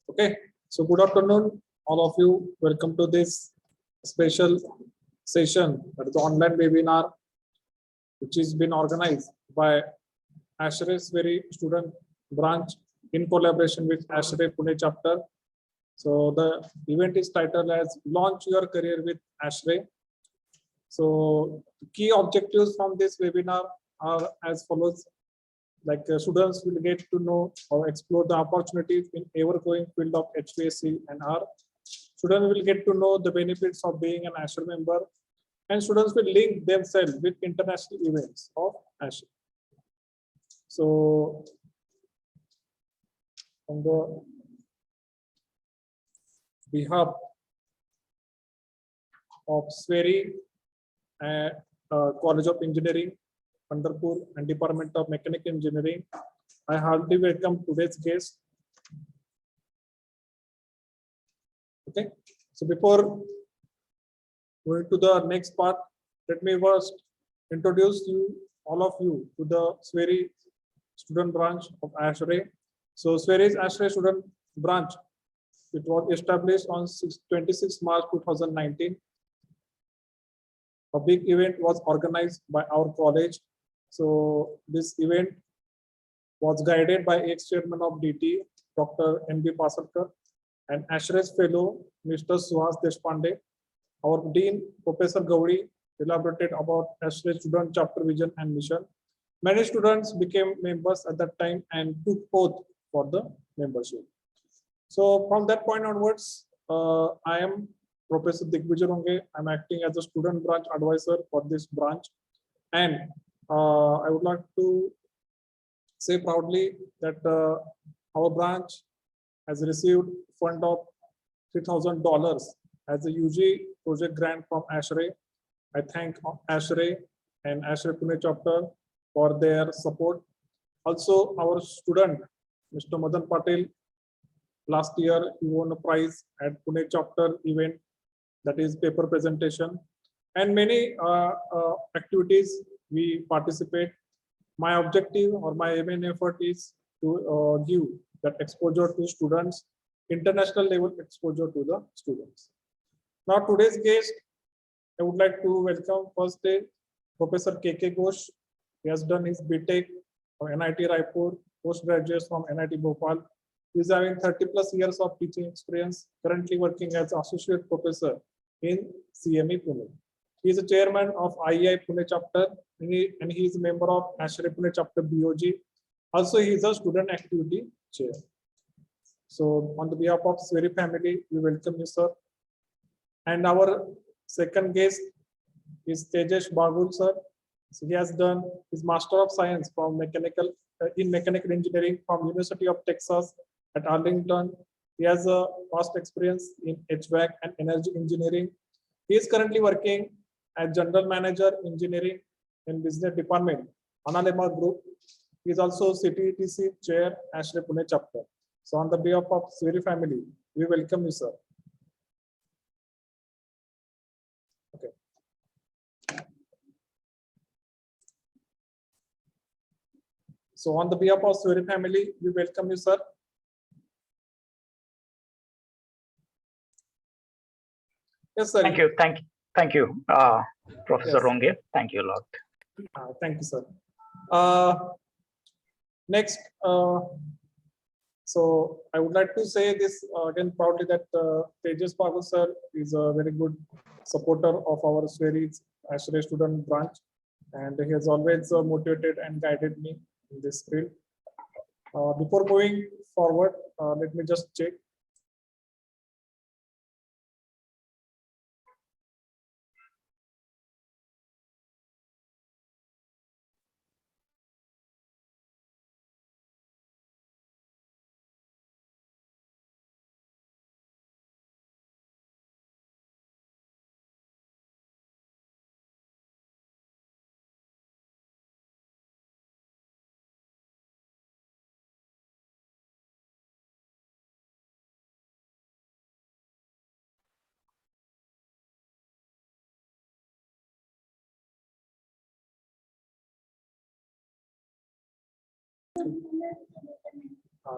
Okay, so good afternoon, all of you. Welcome to this special session, that is the online webinar, which has been organized by ASHRAE's very student branch in collaboration with ASHRAE Pune chapter. So the event is titled as Launch Your Career with ASHRAE. So key objectives from this webinar are as follows. Like students will get to know or explore the opportunities in ever-growing field of HVAC and R. Students will get to know the benefits of being an ASHRAE member, and students will link themselves with international events of ASHRAE. So, on the behalf of SWERI College of Engineering, Pandharpur, and Department of Mechanical Engineering, I heartily welcome today's guest. Okay, so before going to the next part, let me first introduce all of you to the SWERI student branch of ASHRAE. So SWERI's ASHRAE student branch, it was established on 26 March 2019. A big event was organized by our college. So this event was guided by ex-chairman of DT, Dr. M.B. Pasarkar, and ASHRAE's fellow, Mr. Suhas Deshpande. Our dean, Professor Gauri, elaborated about ASHRAE student chapter vision and mission. Many students became members at that time and took oath for the membership. So from that point onwards, I am Professor Digvijay Ronge. I'm acting as a student branch advisor for this branch. And I would like to say proudly that our branch has received fund of $3,000 as a UG project grant from ASHRAE. I thank ASHRAE and ASHRAE Pune chapter for their support. Also, our student, Mr. Madan Patel, last year he won a prize at Pune chapter event, that is paper presentation, and many activities we participate. My objective or my main effort is to give that exposure to students, international level exposure to the students. Now today's guest, I would like to welcome first day Professor K.K. Ghosh. He has done his BTech from NIT Raipur, postgraduate from NIT Bhopal. He is having 30+ years of teaching experience, currently working as associate professor in CME Pune. He is a chairman of IEI Pune chapter, and he is a member of ASHRAE Pune chapter BOG. Also, he is a student activity chair. So, on the behalf of SWERI family, we welcome you, sir. And our second guest is Tejesh Bagul, sir. So he has done his Master of Science from Mechanical Engineering from University of Texas at Arlington. He has a vast experience in HVAC and energy engineering. He is currently working as General Manager Engineering and Business Department, Analema Group. He is also CTETC Chair, ASHRAE Pune chapter. So on the behalf of SWERI family, we welcome you, sir. Okay. So on the behalf of SWERI family, we welcome you, sir. Yes, sir. Thank you, Professor Yes. Ronge. Thank you a lot. Thank you, sir. Next, so I would like to say this again proudly that Tejas Bagul sir is a very good supporter of our SWERI's ASHRAE student branch, and he has always motivated and guided me in this field. Before going forward, let me just check.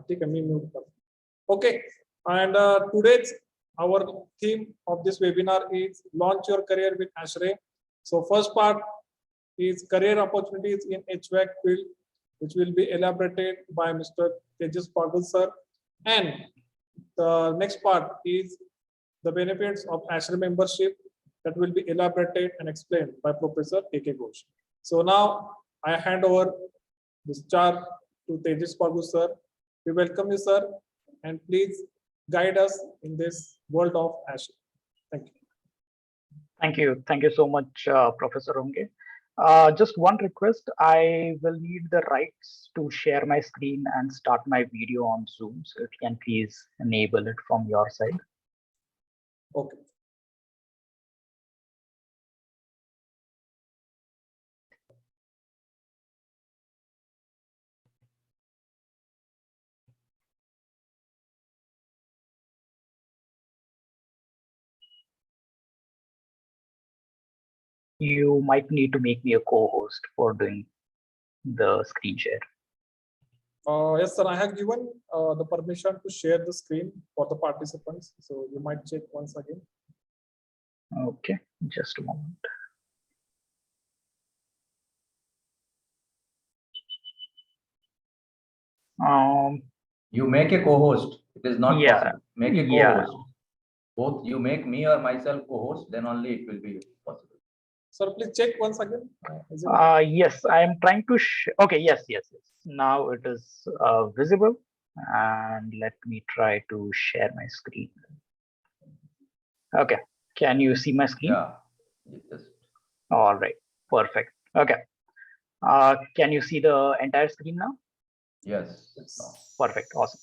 ठीक है, मैं mute कर. Okay, And today's our theme of this webinar is launch your career with ASHRAE. So first part is career opportunities in HVAC field, which will be elaborated by Mr. Tejas Pagal sir. And the next part is the benefits of ASHRAE membership that will be elaborated and explained by Professor A.K. Ghosh. So now I hand over this charge to Tejas Pagal sir. We welcome you, sir, and please guide us in this world of ASHRAE. Thank you. Thank you. Thank you so much, Professor Runge. Just one request. I will need the rights to share my screen and start my video on Zoom. So if you can please enable it from your side. Okay. You might need to make me a co-host for doing the screen share. Yes, sir. I have given the permission to share the screen for the participants. So you might check once again. Okay, just a moment. You make a co-host. It is not Yeah, possible. Make a yeah. co-host. Both you make me or myself co-host, then only it will be possible. Sir, please check once again. Is it Yes, I am trying to. Okay, yes. Now it is visible, and let me try to share my screen. Okay, can you see my screen? Yeah. Yes. All right, perfect. Okay, can you see the entire screen now? Yes. Perfect, awesome.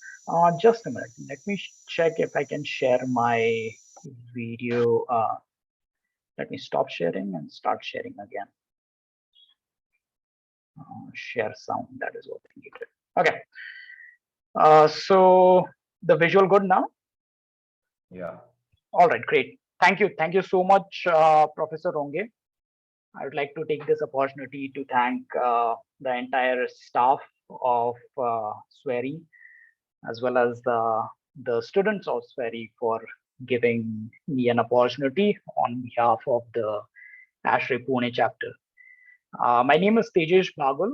Just a minute. Let me check if I can share my video. Let me stop sharing and start sharing again. Share sound, that is what we needed. Okay. So the visual good now? Yeah. All right, great. Thank you. Thank you so much, Professor Ronge. I would like to take this opportunity to thank the entire staff of SWERI, as well as the students of SWERI for giving me an opportunity on behalf of the ASHRAE Pune chapter. My name is Tejas Bagal,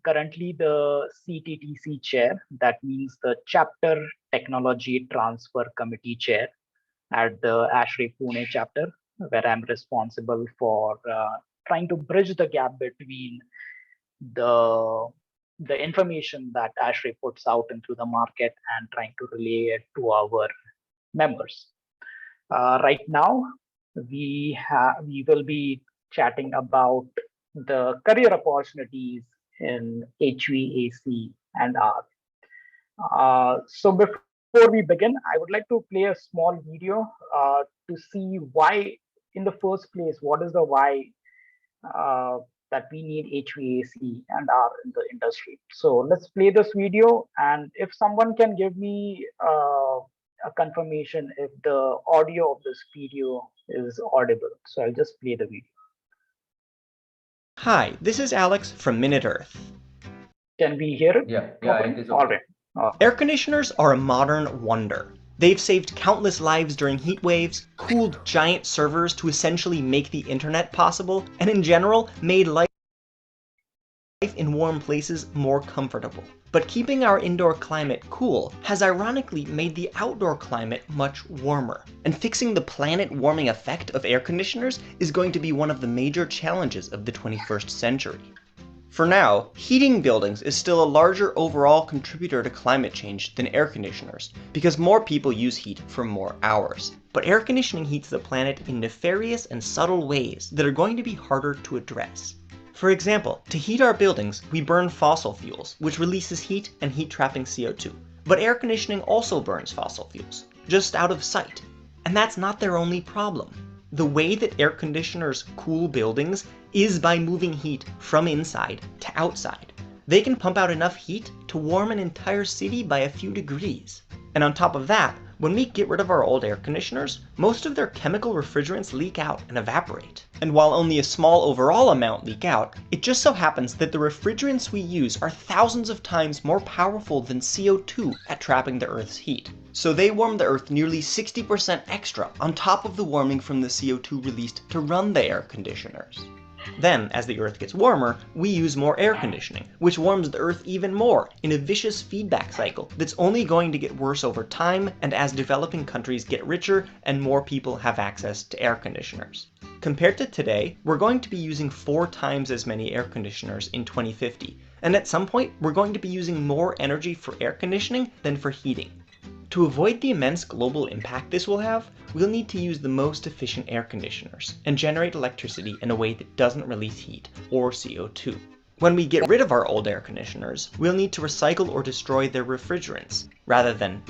currently the CTTC chair, that means the Chapter Technology Transfer Committee chair at the ASHRAE Pune chapter, where I'm responsible for trying to bridge the gap between the information that ASHRAE puts out into the market and trying to relay it to our members. Right now, we will be chatting about the career opportunities in HVAC and R. So before we begin, I would like to play a small video to see why, in the first place, what is the why that we need HVAC and R in the industry. So let's play this video, and if someone can give me a confirmation if the audio of this video is audible. So I'll just play the video. Hi, this is Alex from Minute Earth. Can we hear it? Yeah, it is okay. All right. Air conditioners are a modern wonder. They've saved countless lives during heat waves, cooled giant servers to essentially make the internet possible, and in general, made life in warm places more comfortable. But keeping our indoor climate cool has ironically made the outdoor climate much warmer. And fixing the planet warming effect of air conditioners is going to be one of the major challenges of the 21st century. For now, heating buildings is still a larger overall contributor to climate change than air conditioners, because more people use heat for more hours. But air conditioning heats the planet in nefarious and subtle ways that are going to be harder to address. For example, to heat our buildings, we burn fossil fuels, which releases heat and heat-trapping CO2. But air conditioning also burns fossil fuels, just out of sight. And that's not their only problem. The way that air conditioners cool buildings is by moving heat from inside to outside. They can pump out enough heat to warm an entire city by a few degrees. And on top of that, When we get rid of our old air conditioners, most of their chemical refrigerants leak out and evaporate. And while only a small overall amount leak out, it just so happens that the refrigerants we use are thousands of times more powerful than CO2 at trapping the Earth's heat. So they warm the Earth nearly 60% extra on top of the warming from the CO2 released to run the air conditioners. Then, as the Earth gets warmer, we use more air conditioning, which warms the Earth even more in a vicious feedback cycle that's only going to get worse over time and as developing countries get richer and more people have access to air conditioners. Compared to today, we're going to be using 4 times as many air conditioners in 2050, and at some point, we're going to be using more energy for air conditioning than for heating. To avoid the immense global impact this will have, we'll need to use the most efficient air conditioners and generate electricity in a way that doesn't release heat or CO2. When we get rid of our old air conditioners, we'll need to recycle or destroy their refrigerants, rather than,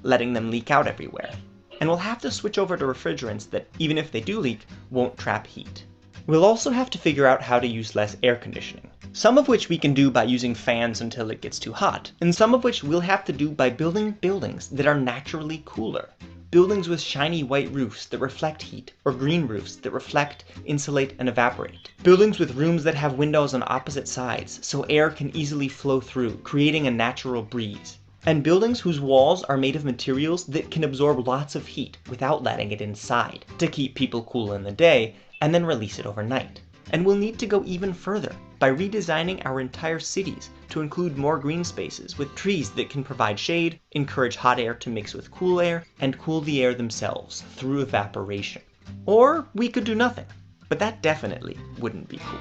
letting them leak out everywhere. And we'll have to switch over to refrigerants that, even if they do leak, won't trap heat. We'll also have to figure out how to use less air conditioning. Some of which we can do by using fans until it gets too hot, and some of which we'll have to do by building buildings that are naturally cooler. Buildings with shiny white roofs that reflect heat, or green roofs that reflect, insulate, and evaporate. Buildings with rooms that have windows on opposite sides, so air can easily flow through, creating a natural breeze. And buildings whose walls are made of materials that can absorb lots of heat without letting it inside, to keep people cool in the day, and then release it overnight. And we'll need to go even further by redesigning our entire cities to include more green spaces with trees that can provide shade, encourage hot air to mix with cool air, and cool the air themselves through evaporation. Or we could do nothing, but that definitely wouldn't be cool.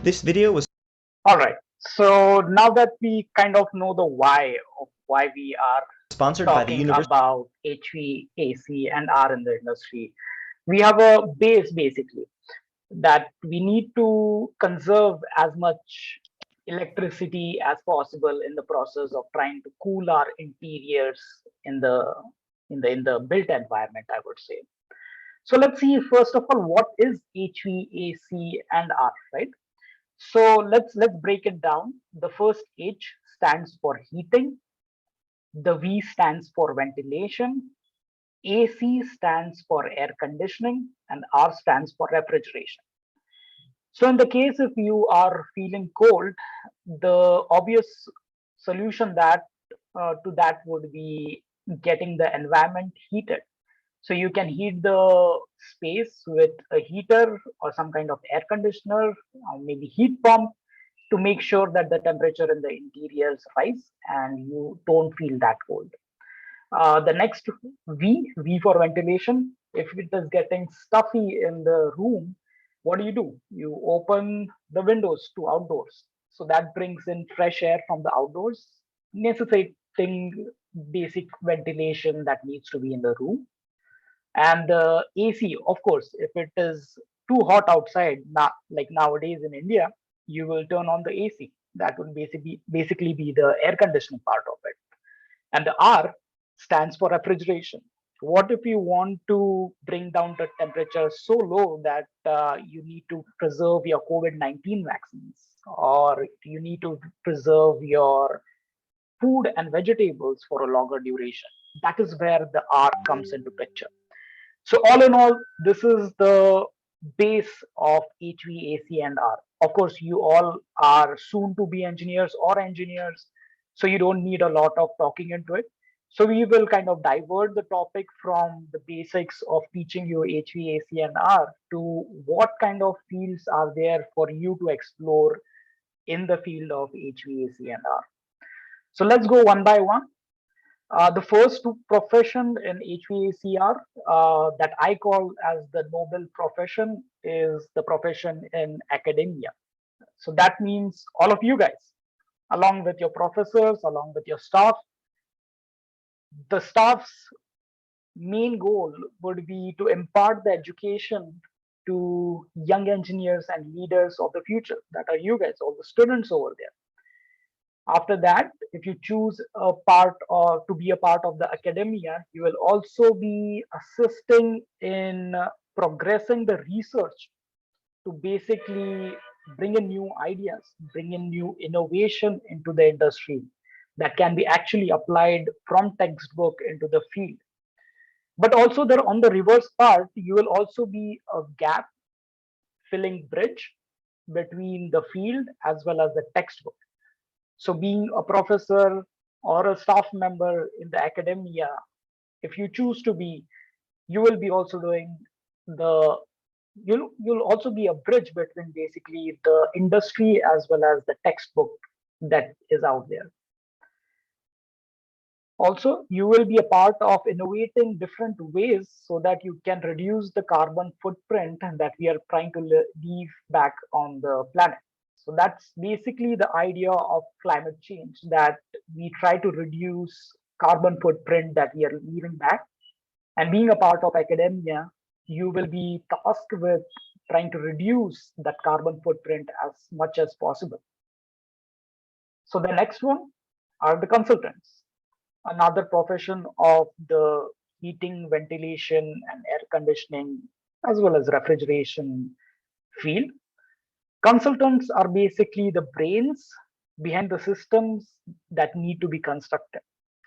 This video was Alright, so now that we kind of know the why of why we are sponsored by the talking University about HVAC and R in the industry, we have a base basically that we need to conserve as much electricity as possible in the process of trying to cool our interiors in the built environment, I would say. So let's see first of all what is HVAC and R, right? So let's break it down. The first H stands for heating, the V stands for ventilation, AC stands for air conditioning, and R stands for refrigeration. So in the case if you are feeling cold, the obvious solution to that would be getting the environment heated. So you can heat the space with a heater or some kind of air conditioner, or maybe heat pump, to make sure that the temperature in the interiors rise and you don't feel that cold. The next V for ventilation. If it is getting stuffy in the room, what do? You open the windows to outdoors. So that brings in fresh air from the outdoors, necessitating basic ventilation that needs to be in the room. And the AC, of course, if it is too hot outside, like nowadays in India, you will turn on the AC. That would basically be the air conditioning part of it. And the R stands for refrigeration. What if you want to bring down the temperature so low that you need to preserve your COVID-19 vaccines, or you need to preserve your food and vegetables for a longer duration? That is where the R comes into picture. So all in all, this is the base of HVAC and R. Of course, you all are soon to be engineers or engineers, so you don't need a lot of talking into it. So we will kind of divert the topic from the basics of teaching you HVAC and R to what kind of fields are there for you to explore in the field of HVAC and R. So let's go one by one. The first profession in HVACR that I call as the noble profession is the profession in academia. So that means all of you guys, along with your professors, along with your staff. The staff's main goal would be to impart the education to young engineers and leaders of the future. That are you guys, all the students over there. After that, if you choose a part or to be a part of the academia, you will also be assisting in progressing the research to basically bring in new ideas, bring in new innovation into the industry that can be actually applied from textbook into the field. But also there on the reverse part, you will also be a gap filling bridge between the field as well as the textbook. So being a professor or a staff member in the academia, if you choose to be, you will be also doing the you'll also be a bridge between basically the industry as well as the textbook that is out there. Also, you will be a part of innovating different ways so that you can reduce the carbon footprint that we are trying to leave back on the planet. So that's basically the idea of climate change, that we try to reduce carbon footprint that we are leaving back. And being a part of academia, you will be tasked with trying to reduce that carbon footprint as much as possible. So the next one are the consultants, another profession of the heating, ventilation, and air conditioning, as well as refrigeration field. Consultants are basically the brains behind the systems that need to be constructed.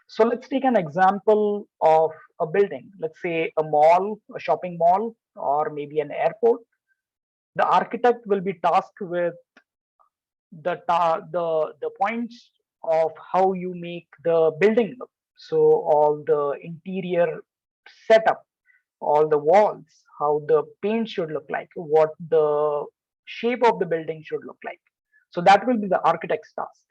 So let's take an example of a building, let's say a mall, a shopping mall, or maybe an airport. The architect will be tasked with the points of how you make the building look. So all the interior setup, all the walls, how the paint should look like, what the shape of the building should look like. So that will be the architect's task.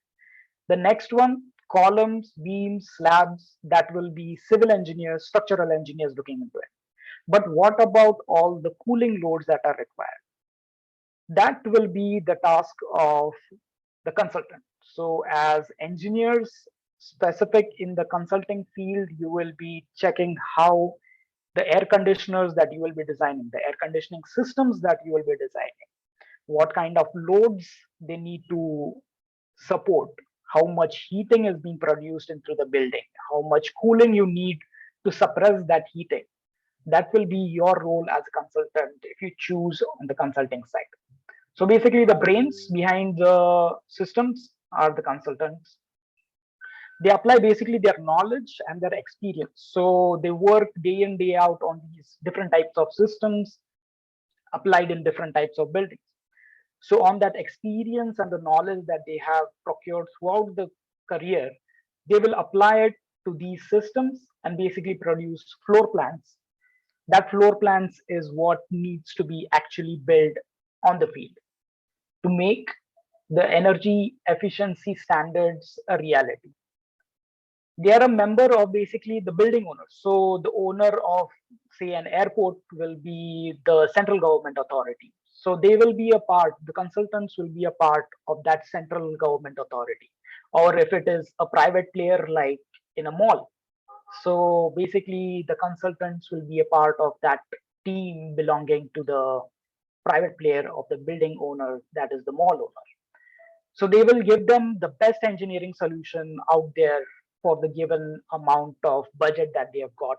The next one, columns, beams, slabs, that will be civil engineers, structural engineers looking into it. But what about all the cooling loads that are required? That will be the task of the consultant. So as engineers specific in the consulting field, you will be checking how the air conditioners that you will be designing, the air conditioning systems that you will be designing, what kind of loads they need to support, how much heating is being produced into the building, how much cooling you need to suppress that heating. That will be your role as a consultant if you choose on the consulting side. So basically the brains behind the systems are the consultants. They apply basically their knowledge and their experience. So they work day in, day out on these different types of systems applied in different types of buildings. So on that experience and the knowledge that they have procured throughout the career, they will apply it to these systems and basically produce floor plans. That floor plans is what needs to be actually built on the field to make the energy efficiency standards a reality. They are a member of basically the building owner. So the owner of, say, an airport will be the central government authority. So they will be a part, the consultants will be a part of that central government authority. Or if it is a private player like in a mall, so basically the consultants will be a part of that team belonging to the private player of the building owner, that is the mall owner. So they will give them the best engineering solution out there for the given amount of budget that they have got,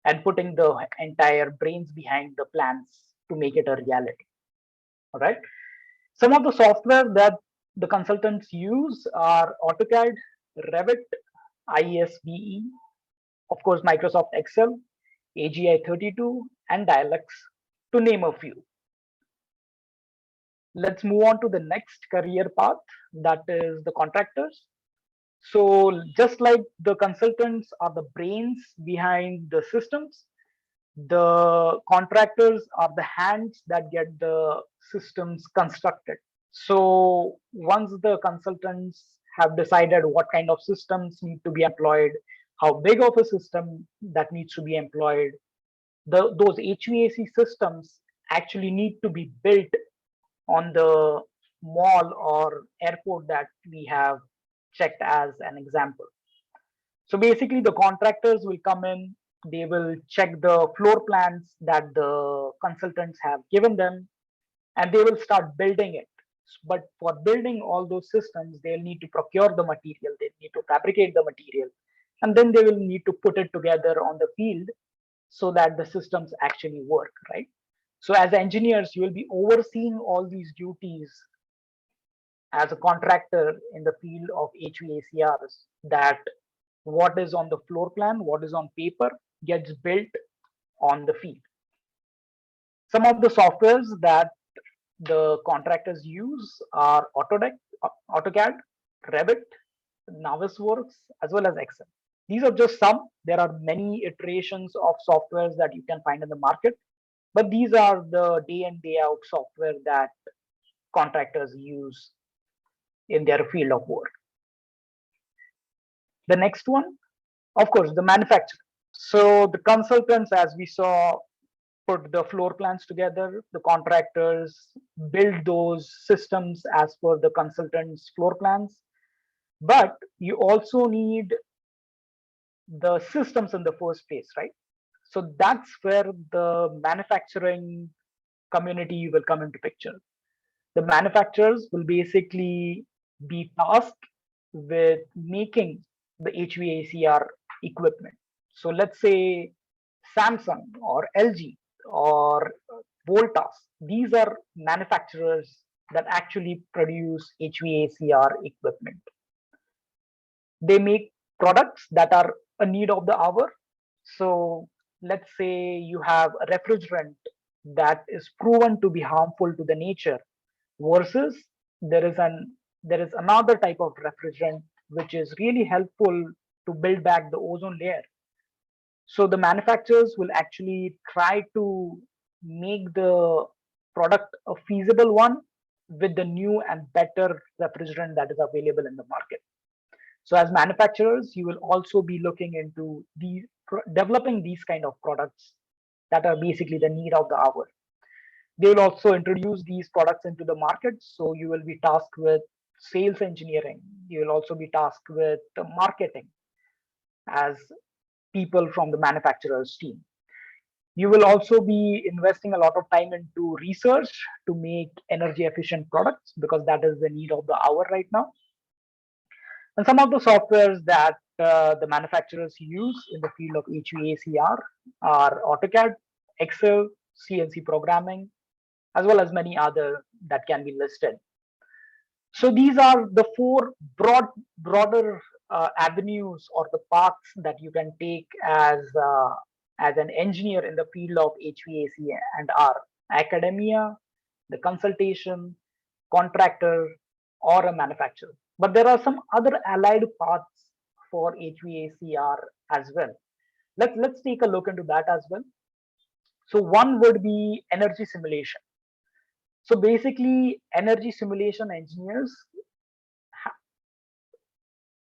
and putting the entire brains behind the plans to make it a reality. All right. Some of the software that the consultants use are AutoCAD, Revit, ISBE, of course, Microsoft Excel, AGI 32, and Dialux, to name a few. Let's move on to the next career path, that is the contractors. So just like the consultants are the brains behind the systems, the contractors are the hands that get the systems constructed. So once the consultants have decided what kind of systems need to be employed, how big of a system that needs to be employed, those HVAC systems actually need to be built on the mall or airport that we have checked as an example. So basically the contractors will come in, they will check the floor plans that the consultants have given them, and they will start building it. But for building all those systems, they'll need to procure the material, they need to fabricate the material, and then they will need to put it together on the field so that the systems actually work, right? So as engineers, you will be overseeing all these duties as a contractor in the field of HVACRs that what is on the floor plan, what is on paper gets built on the field. Some of the softwares that the contractors use are AutoCAD, Revit, Navisworks, as well as Excel. These are just some. There are many iterations of softwares that you can find in the market, but these are the day in, day out software that contractors use in their field of work. The next one, of course, the manufacturer. So the consultants, as we saw, put the floor plans together. The contractors build those systems as per the consultant's floor plans. But you also need the systems in the first place, right? So that's where the manufacturing community will come into picture. The manufacturers will basically be tasked with making the HVACR equipment. So let's say Samsung or LG or Voltas, these are manufacturers that actually produce HVACR equipment. They make products that are a need of the hour. So let's say you have a refrigerant that is proven to be harmful to the nature versus there is another type of refrigerant which is really helpful to build back the ozone layer. So the manufacturers will actually try to make the product a feasible one with the new and better refrigerant that is available in the market. So as manufacturers, you will also be looking into developing these kind of products that are basically the need of the hour. They will also introduce these products into the market. So you will be tasked with sales engineering. You will also be tasked with the marketing as people from the manufacturer's team. You will also be investing a lot of time into research to make energy efficient products because that is the need of the hour right now. And some of the softwares that the manufacturers use in the field of HVACR are AutoCAD, Excel, CNC programming, as well as many other that can be listed. So these are the four broader avenues or the paths that you can take as an engineer in the field of HVAC and R: academia, the consultation, contractor, or a manufacturer. But there are some other allied paths for HVACR as well. Let's take a look into that as well. So one would be energy simulation. So basically, energy simulation engineers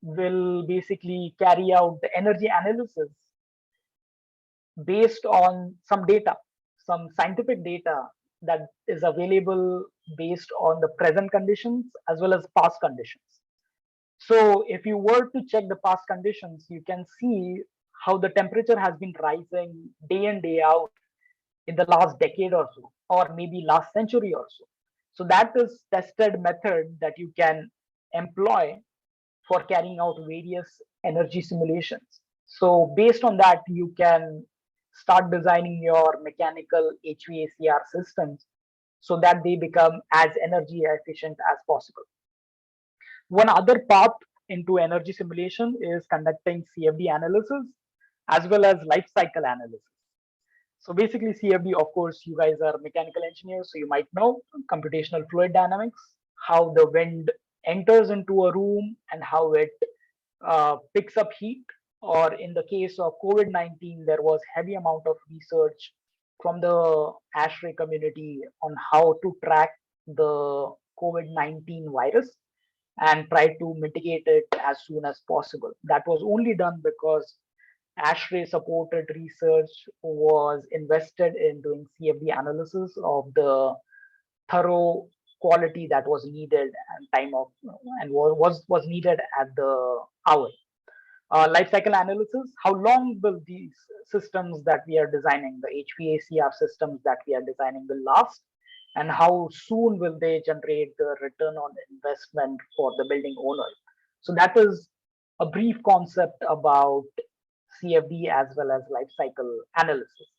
will basically carry out the energy analysis based on some data, some scientific data that is available based on the present conditions as well as past conditions. So if you were to check the past conditions, you can see how the temperature has been rising day in, day out in the last decade or so, or maybe last century or so. So that is tested method that you can employ for carrying out various energy simulations. So based on that, you can start designing your mechanical HVACR systems so that they become as energy efficient as possible. One other path into energy simulation is conducting CFD analysis as well as life cycle analysis. So basically CFD, of course, you guys are mechanical engineers, so you might know computational fluid dynamics, how the wind enters into a room and how it picks up heat. Or in the case of COVID-19, there was heavy amount of research from the ASHRAE community on how to track the COVID-19 virus and try to mitigate it as soon as possible. That was only done because ASHRAE supported research was invested in doing CFD analysis of the thorough quality that was needed and time of and was needed at the hour. Life cycle analysis: how long will these systems that we are designing, the HVACR systems that we are designing, will last, and how soon will they generate the return on investment for the building owner? So that is a brief concept about CFD as well as life cycle analysis.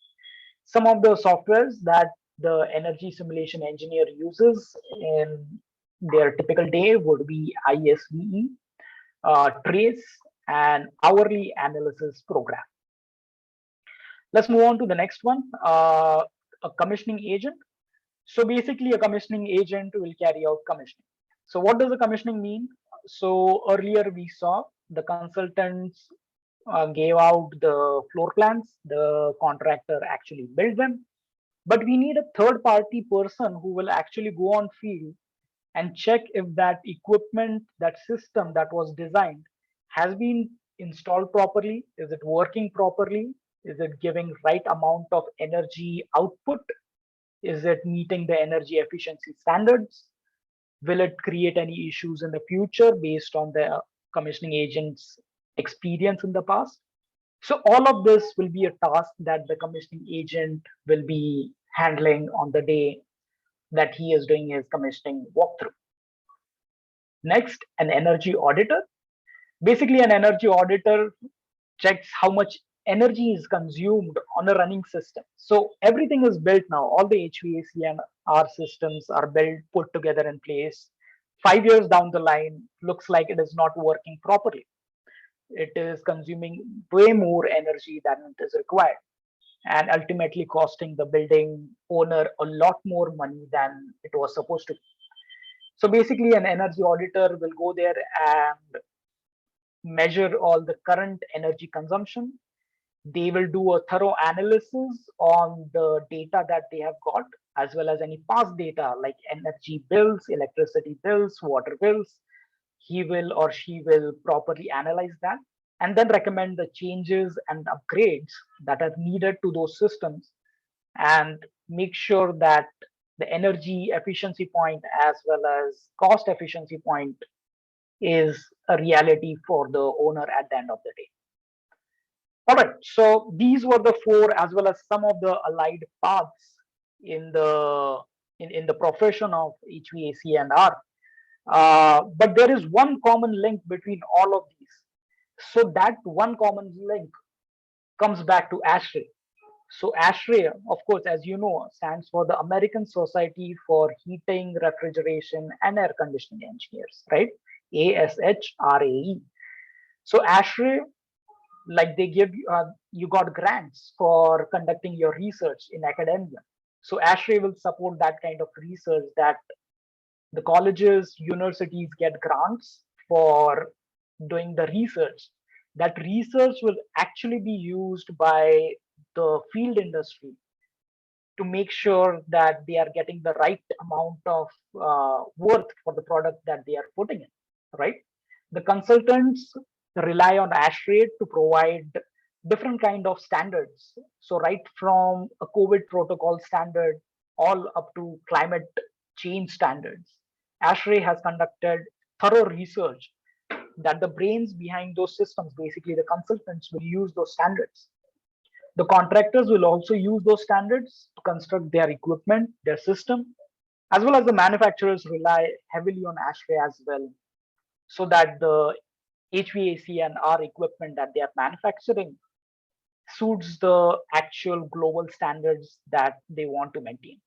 Some of the softwares that the energy simulation engineer uses in Their typical day would be ISVE, trace, and hourly analysis program. Let's move on to the next one, a commissioning agent. So basically, a commissioning agent will carry out commissioning. So what does the commissioning mean? So earlier we saw the consultants gave out the floor plans, the contractor actually built them, but we need a third party person who will actually go on field and check if that equipment, that system that was designed has been installed properly. Is it working properly? Is it giving right amount of energy output? Is it meeting the energy efficiency standards? Will it create any issues in the future based on the commissioning agent's experience in the past? So all of this will be a task that the commissioning agent will be handling on the day that he is doing his commissioning walkthrough. Next, an energy auditor. Basically, an energy auditor checks how much energy is consumed on a running system. So everything is built now. All the HVAC and R systems are built, put together in place. 5 years down the line, looks like it is not working properly. It is consuming way more energy than it is required, and ultimately costing the building owner a lot more money than it was supposed to. So basically, an energy auditor will go there and measure all the current energy consumption. They will do a thorough analysis on the data that they have got, as well as any past data like energy bills, electricity bills, water bills. He will or she will properly analyze that and then recommend the changes and upgrades that are needed to those systems, and make sure that the energy efficiency point as well as cost efficiency point is a reality for the owner at the end of the day. All right, so these were the four as well as some of the allied paths in the the profession of HVAC and R. But there is one common link between all of these. So that one common link comes back to ASHRAE. So ASHRAE, of course, as you know, stands for the American Society for Heating, Refrigeration, and Air Conditioning Engineers, right? ASHRAE. So ASHRAE, like they give you got grants for conducting your research in academia. So ASHRAE will support that kind of research, that the colleges, universities get grants for doing the research. That research will actually be used by the field industry to make sure that they are getting the right amount of worth for the product that they are putting in, right? The consultants rely on ASHRAE to provide different kind of standards. So right from a COVID protocol standard all up to climate change standards, ASHRAE has conducted thorough research that the brains behind those systems, basically the consultants, will use those standards. The contractors will also use those standards to construct their equipment, their system, as well as the manufacturers rely heavily on ASHRAE as well, so that the HVAC and R equipment that they are manufacturing suits the actual global standards that they want to maintain.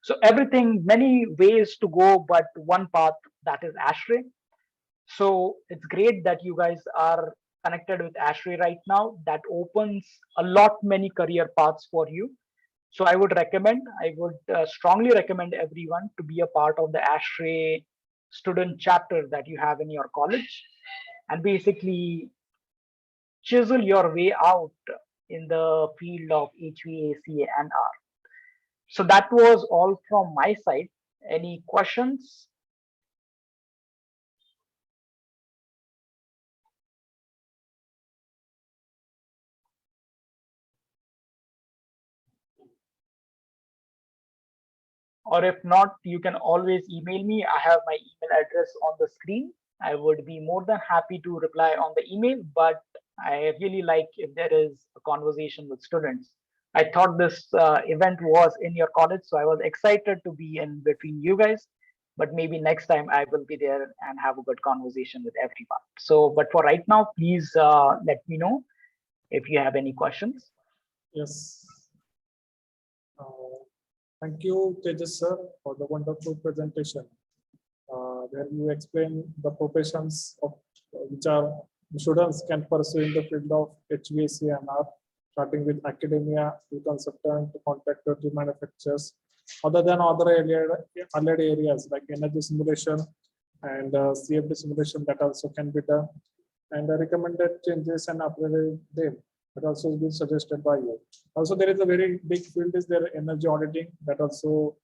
So everything, many ways to go, but one path, that is ASHRAE. So it's great that you guys are connected with ASHRAE right now. That opens a lot many career paths for you. So I would strongly recommend everyone to be a part of the ASHRAE student chapter that you have in your college, and basically chisel your way out in the field of HVAC and R. So that was all from my side. Any questions? Or if not, you can always email me. I have my email address on the screen. I would be more than happy to reply on the email, but I really like if there is a conversation with students. I thought this event was in your college, so I was excited to be in between you guys, but maybe next time I will be there and have a good conversation with everyone. So, but for right now, please let me know if you have any questions. Yes. Thank you, Tejas sir, for the wonderful presentation. where you explain the professions of which are students can pursue in the field of HVAC and R, starting with academia to consultant to contractor to manufacturers. Other than other allied areas like energy simulation and CFD simulation that also can be done, and the recommended changes and upgraded them that also been suggested by you. Also, there is a very big field is there energy auditing that also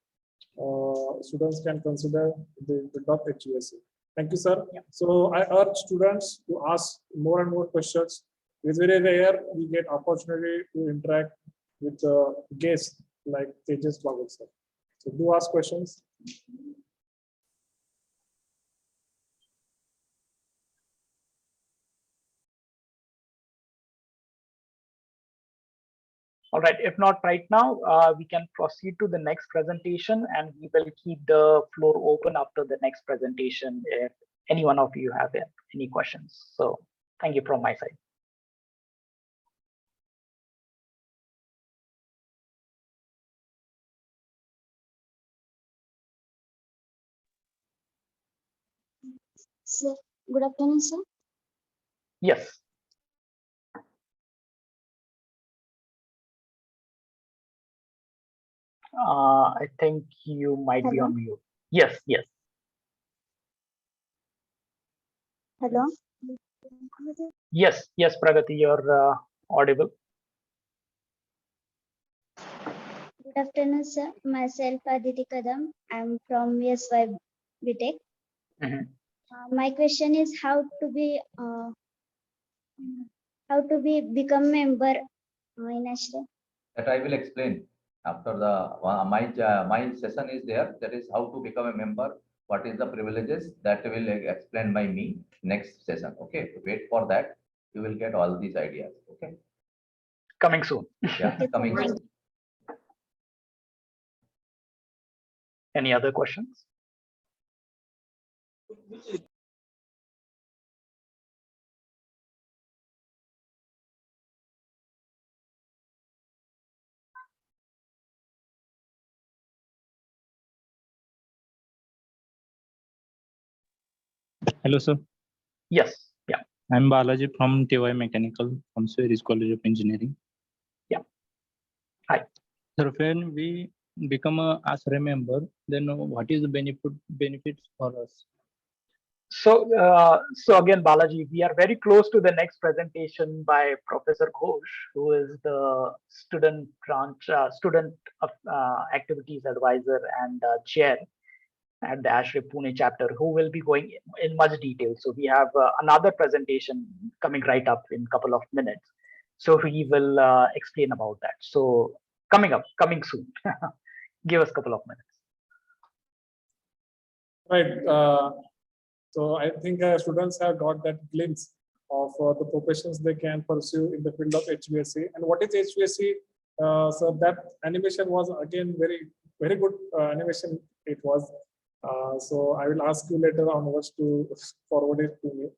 students can consider the field of HVAC. Thank you, sir. Yeah. So I urge students to ask more and more questions. It's very rare we get opportunity to interact with guests like Tejas Bagul, sir. So do ask questions. All right, if not right now, we can proceed to the next presentation, and we will keep the floor open after the next presentation if any one of you have any questions. So thank you from my side. Sir, good afternoon, sir. Yes. I think you might be Hello? on mute. Yes, yes. Hello. Yes, yes, Pragati, you're audible. Good afternoon, sir. Myself, Aditi Kadam. I'm from VSY BTech. Mhm. My question is how to become member in ASHRAE. That I will explain after the my session is there. That is how to become a member. What is the privileges that will explain by me next session. Okay, wait for that. You will get all these ideas. Okay. Coming soon. Yeah, coming Thank soon. Any other questions? Hello, sir. Yes, yeah. I'm Balaji from TY Mechanical from Swedish College of Engineering. Yeah. Hi. Sir, when we become a ASHRAE member, then what is the benefits for us? So, so again, Balaji, we are very close to the next presentation by Professor Ghosh, who is the student of activities advisor and chair at the ASHRAE Pune chapter, who will be going in much detail. So we have another presentation coming right up in a couple of minutes. So he will explain about that. So coming soon. Give us a couple of minutes. Right. So I think students have got that glimpse of the professions they can pursue in the field of HVAC. And what is HVAC? So that animation was again very good animation. It was. So I will ask you later onwards to forward it to me.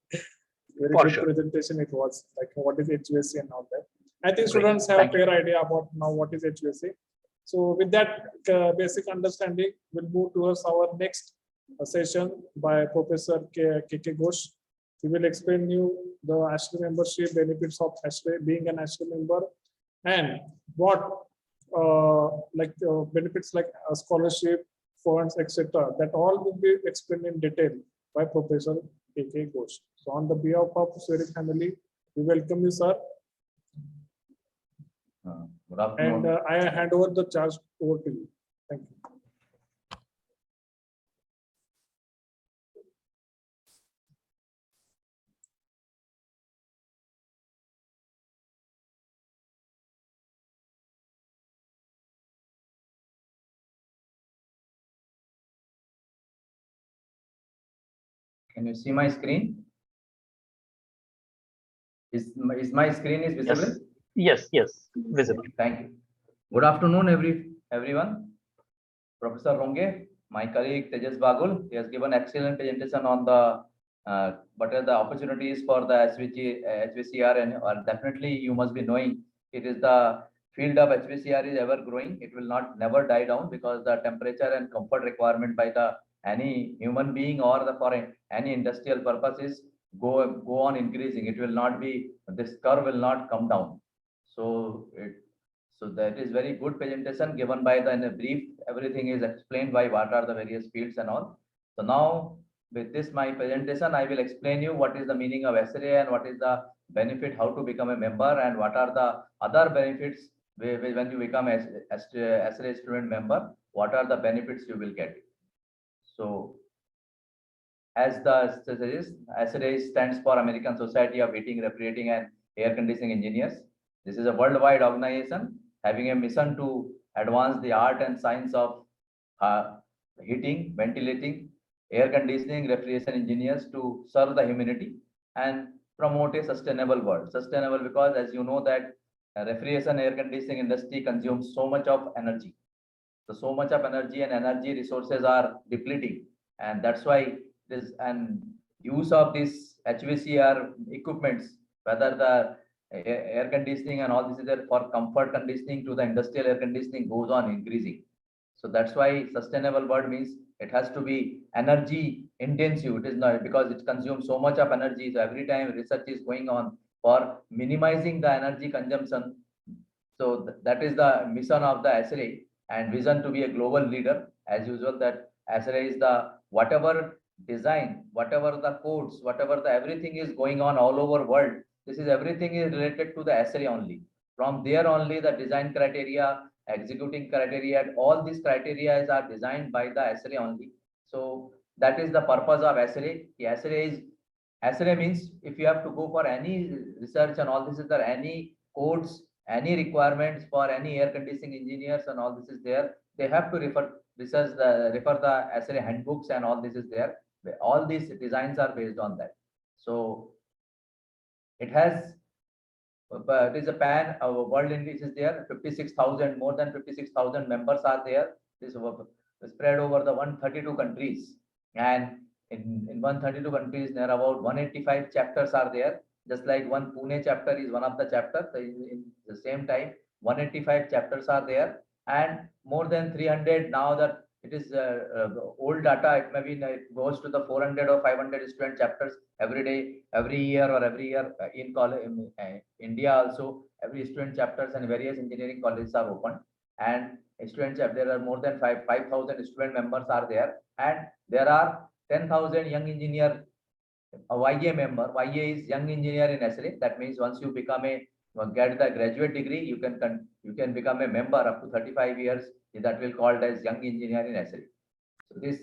Very For good sure. presentation it was. Like what is HVAC and all that. I think Great. students have Thank a fair idea about now what is HVAC. So with that basic understanding, we'll move towards our next session by Professor K.K. Ghosh. He will explain you the ASHRAE membership, benefits of ASHRAE, being an ASHRAE member, and what benefits like scholarship, funds, etc. That all will be explained in detail by Professor K.K. Ghosh. So on the behalf of Sweric family, we welcome you, sir. Good afternoon. And I hand over the charge over to you. Thank you. Can you see my screen? Is my screen is visible? Yes, yes, visible. Thank you. Good afternoon, everyone. Professor Ronge, my colleague Tejas Bagul, he has given excellent presentation on the what are the opportunities for the HVACR, and definitely you must be knowing it is the field of HVACR is ever growing. It will never die down because the temperature and comfort requirement by the any human being or the for any industrial purposes go on increasing. It will not be, this curve will not come down. So that is very good presentation given by the, in a brief, everything is explained by what are the various fields and all. So now with this my presentation, I will explain you what is the meaning of ASHRAE and what is the benefit, how to become a member, and what are the other benefits when you become a ASHRAE student member, what are the benefits you will get. So as the says, ASHRAE stands for American Society of Heating, Refrigerating and Air Conditioning Engineers. This is a worldwide organization having a mission to advance the art and science of heating, ventilating, air conditioning, refrigeration engineers to serve the humanity and promote a sustainable world. Sustainable because, as you know, that refrigeration air conditioning industry consumes so much of energy. So much of energy and energy resources are depleting, and that's why this and use of this HVACR equipments, whether the air conditioning and all this is there for comfort conditioning to the industrial air conditioning, goes on increasing. So that's why sustainable world means it has to be energy intensive. It is not, because it consumes so much of energy. So every time research is going on for minimizing the energy consumption. So that is the mission of the ASHRAE and vision to be a global leader. As usual, that ASHRAE is the whatever design, whatever the codes, whatever the everything is going on all over world. This is everything is related to the ASHRAE only. From there only the design criteria, executing criteria, all these criteria are designed by the ASHRAE only. So that is the purpose of ASHRAE. ASHRAE means if you have to go for any research and all this is there, any codes, any requirements for any air conditioning engineers and all this is there, they have to refer the ASHRAE handbooks and all this is there. All these designs are based on that. So it has, it is a pan world index is there, 56,000, more than 56,000 members are there. This is spread over the 132 countries, and in 132 countries there are about 185 chapters are there. Just like one Pune chapter is one of the chapters, in the same time 185 chapters are there, and more than 300 now that it is old data, it may be it goes to the 400 or 500 student chapters every day, every year in college. India also every student chapters and various engineering colleges are open, and students there are more than 5,000 student members are there, and there are 10,000 young engineer. A YA member. YA is young engineer in ASHRAE. That means once you become get the graduate degree, you can become a member up to 35 years. That will called as young engineer in ASHRAE. So this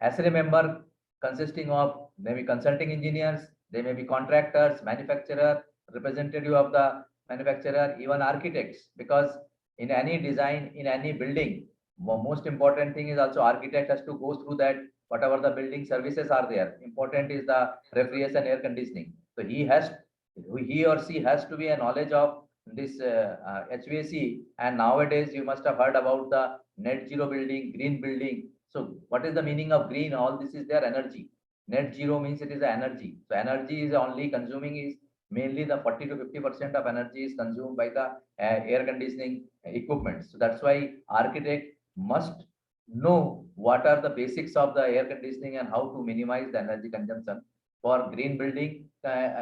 ASHRAE member consisting of maybe consulting engineers, they may be contractors, manufacturer, representative of the manufacturer, even architects, because in any design, in any building, most important thing is also architect has to go through that whatever the building services are there. Important is the refrigeration air conditioning. So he or she has to be a knowledge of this HVAC. And nowadays you must have heard about the net zero building, green building. So what is the meaning of green? All this is their energy. Net zero means it is the energy. So energy is only consuming is mainly the 40 to 50% of energy is consumed by the air conditioning equipment. So that's why architect must know what are the basics of the air conditioning and how to minimize the energy consumption for green building.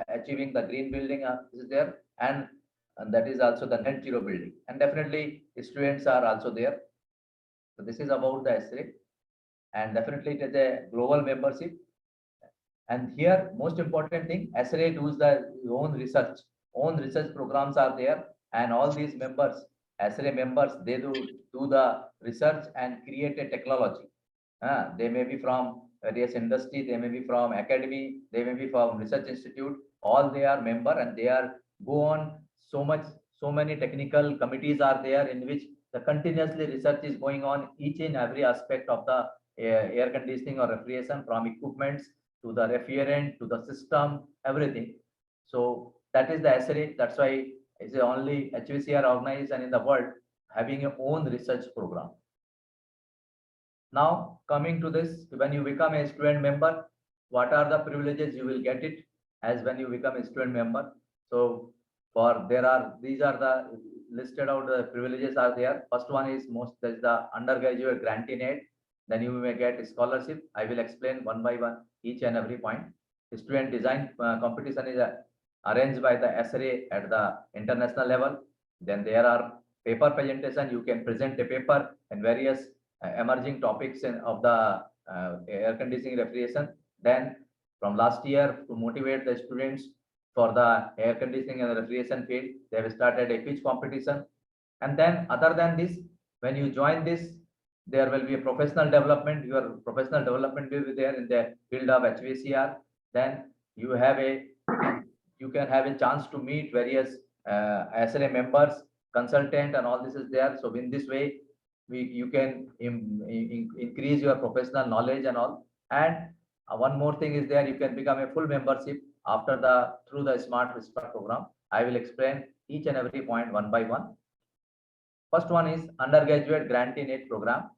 Achieving the green building is there, and that is also the net zero building, and definitely students are also there. So this is about the ASHRAE, and definitely it is a global membership. And here most important thing, ASHRAE does the own research programs are there, and all these members, ASHRAE members, they do the research and create a technology. They may be from various industry, they may be from academy, they may be from research institute, all they are member, and they are go on so many technical committees are there in which the continuously research is going on each and every aspect of the air conditioning or refrigeration, from equipments to the refrigerant to the system, everything. So that is the ASHRAE. That's why it's the only HVACR organization in the world having a own research program. Now coming to this, when you become a student member, what are the privileges you will get it as when you become a student member? So these are the listed out the privileges are there. First one is there's the undergraduate grant in aid. then you may get a scholarship. I will explain one by one each and every point. Student design competition is arranged by the ASHRAE at the international level. Then there are paper presentation. You can present a paper and various emerging topics of the air conditioning refrigeration. Then from last year, to motivate the students for the air conditioning and refrigeration field, they have started a pitch competition. And then other than this, when you join this, there will be a professional development. Your professional development will be there in the field of HVACR. Then you can have a chance to meet various ASHRAE members, consultant, and all this is there. So in this way, you can increase your professional knowledge and all. And one more thing is there, you can become a full membership through the Smart Restart program. I will explain each and every point one by one. First one is undergraduate grant in aid program.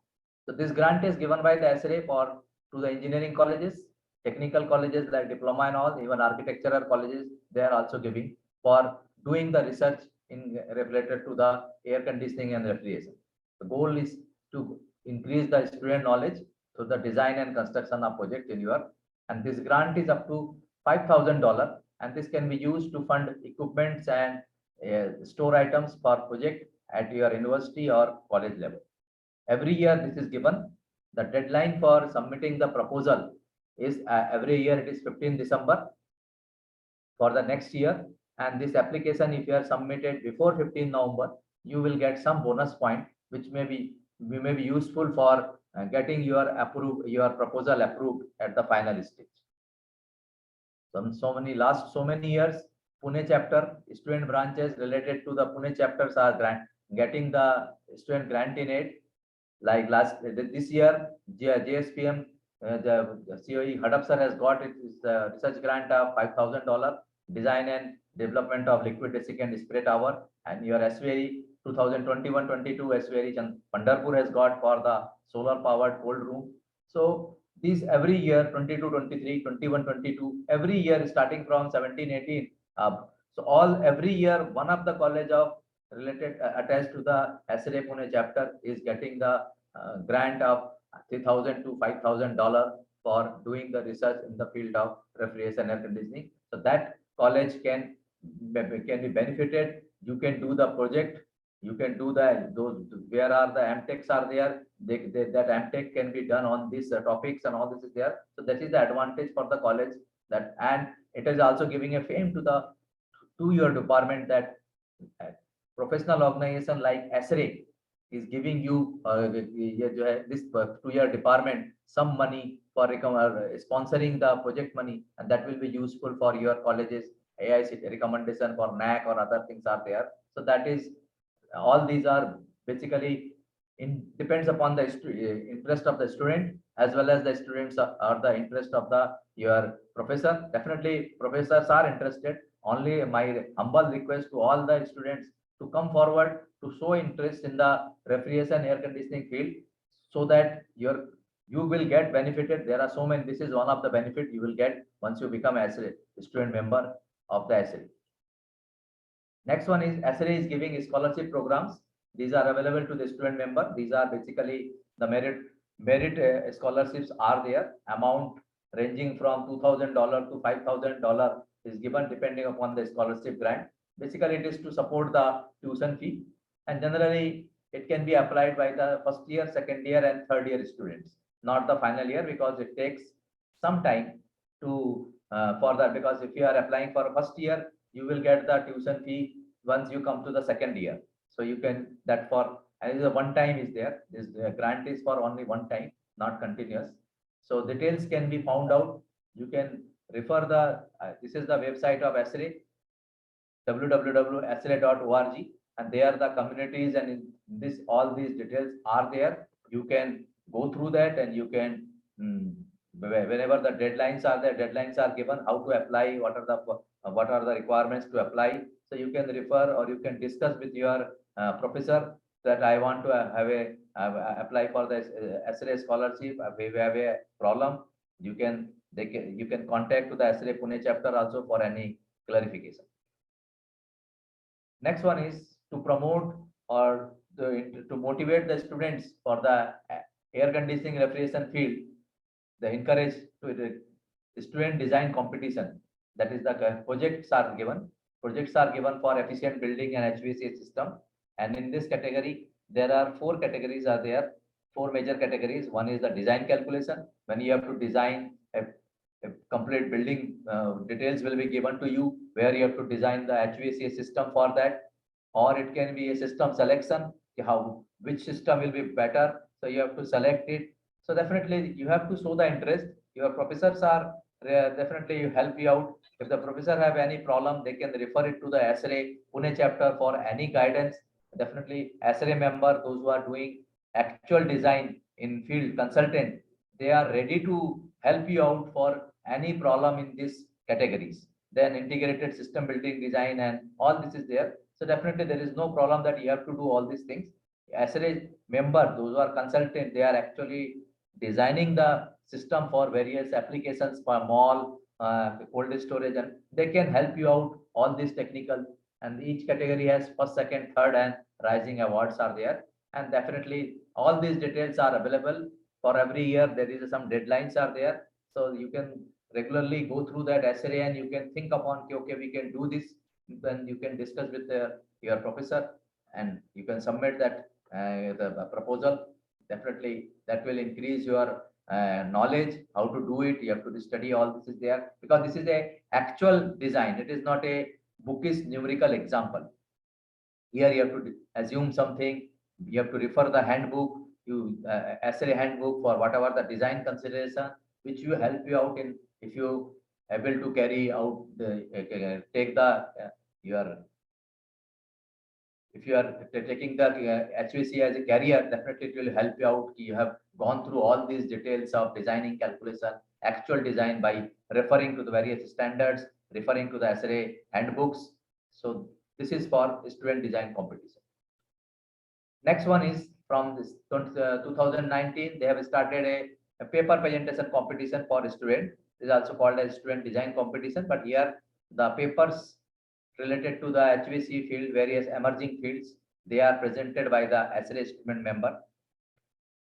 So this grant is given by the ASHRAE to the engineering colleges, technical colleges like diploma and all, even architectural colleges, they are also giving for doing the research related to the air conditioning and refrigeration. The goal is to increase the student knowledge through the design and construction of project in your, and this grant is up to $5,000, and this can be used to fund equipments and store items for project at your university or college level. Every year this is given. The deadline for submitting the proposal is every year it is 15 December for the next year. And this application, if you are submitted before 15 November, you will get some bonus point, which may be useful for getting your proposal approved at the final stage. So many years, Pune chapter student branches related to the Pune chapters are getting the student grant in aid. Like this year, JSPM, the COE Hadap sir has got its research grant of $5,000, design and development of liquid desiccant spray tower, and your ASHRAE 2021-22 ASHRAE Pandharpur has got for the solar powered cold room. So these every year 22-23, 21-22, every year starting from 17-18. So every year one of the college of related attached to the ASHRAE Pune chapter is getting the grant of $3,000 to $5,000 for doing the research in the field of refrigeration air conditioning. So that college can be benefited. You can do the project. You can do those where are the MTechs are there. That MTech can be done on these topics, and all this is there. So that is the advantage for the college. And it is also giving a fame to your department that professional organization like ASHRAE is giving you this to your department some money for sponsoring the project money, and that will be useful for your colleges. AIC recommendation for NAC or other things are there. So that is all these are basically depends upon the interest of the student, as well as the students or the interest of your professor. Definitely professors are interested. Only my humble request to all the students to come forward to show interest in the refrigeration air conditioning field, so that you will get benefited. There are so many. This is one of the benefit you will get once you become a student member of the ASHRAE. Next one is ASHRAE is giving scholarship programs. These are available to the student member. These are basically the merit scholarships are there. Amount ranging from $2,000 to $5,000 is given depending upon the scholarship grant. Basically, it is to support the tuition fee, and generally it can be applied by the first year, second year, and third year students, not the final year, because it takes some time to for that. Because if you are applying for first year, you will get the tuition fee once you come to the second year. So you can and the one time is there. This grant is for only one time, not continuous. So details can be found out. You can refer this is the website of ASHRAE, www.ashrae.org, and there the communities, and in all these details are there. You can go through that, and you can whenever the deadlines are there, deadlines are given, how to apply, what are the requirements to apply. So you can refer, or you can discuss with your professor that I want to apply for the ASHRAE scholarship. We have a problem. You can contact to the ASHRAE Pune chapter also for any clarification. Next one is to promote or to motivate the students for the air conditioning refrigeration field, they encourage to the student design competition. That is the projects are given. Projects are given for efficient building and HVAC system. And in this category, there are 4 categories are there, 4 major categories. One is the design calculation, when you have to design a complete building, details will be given to you, where you have to design the HVAC system for that. Or it can be a system selection, which system will be better. So you have to select it. So definitely you have to show the interest. Your professors are definitely help you out. If the professor have any problem, they can refer it to the ASHRAE Pune chapter for any guidance. Definitely ASHRAE member, those who are doing actual design in field consultant, they are ready to help you out for any problem in these categories. Then integrated system building design and all this is there. So definitely there is no problem that you have to do all these things. ASHRAE member, those who are consultant, they are actually designing the system for various applications for mall, cold storage, and they can help you out all these technical. And each category has first, second, third, and rising awards are there. And definitely all these details are available for every year. There is some deadlines are there, so you can regularly go through that ASHRAE and you can think upon, okay, we can do this. Then you can discuss with your professor and you can submit that the proposal. Definitely that will increase your knowledge how to do it. You have to study all this is there, because this is a actual design. It is not a bookish numerical example. Here you have to assume something. You have to refer the handbook, ASHRAE handbook for whatever the design consideration, which will help you out in if you able to carry out the take the your if you are taking the HVAC as a career, definitely it will help you out. You have gone through all these details of designing calculation, actual design by referring to the various standards, referring to the ASHRAE handbooks. So this is for student design competition. Next one is from this 2019, they have started a paper presentation competition for student. It is also called as student design competition, but here the papers related to the HVAC field, various emerging fields, they are presented by the ASHRAE student member.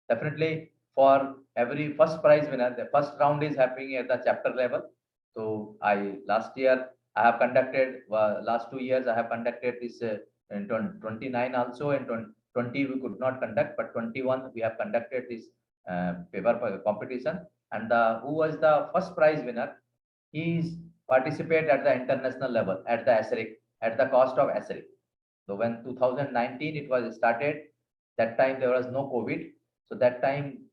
Definitely for every first prize winner, the first round is happening at the chapter level. So last year I have conducted, last 2 years I have conducted this in 29 also, and 20 we could not conduct, but 21 we have conducted this paper competition. And who was the first prize winner? He is participate at the international level at the ASHRAE at the cost of ASHRAE. So when 2019 it was started, that time there was no COVID. So that time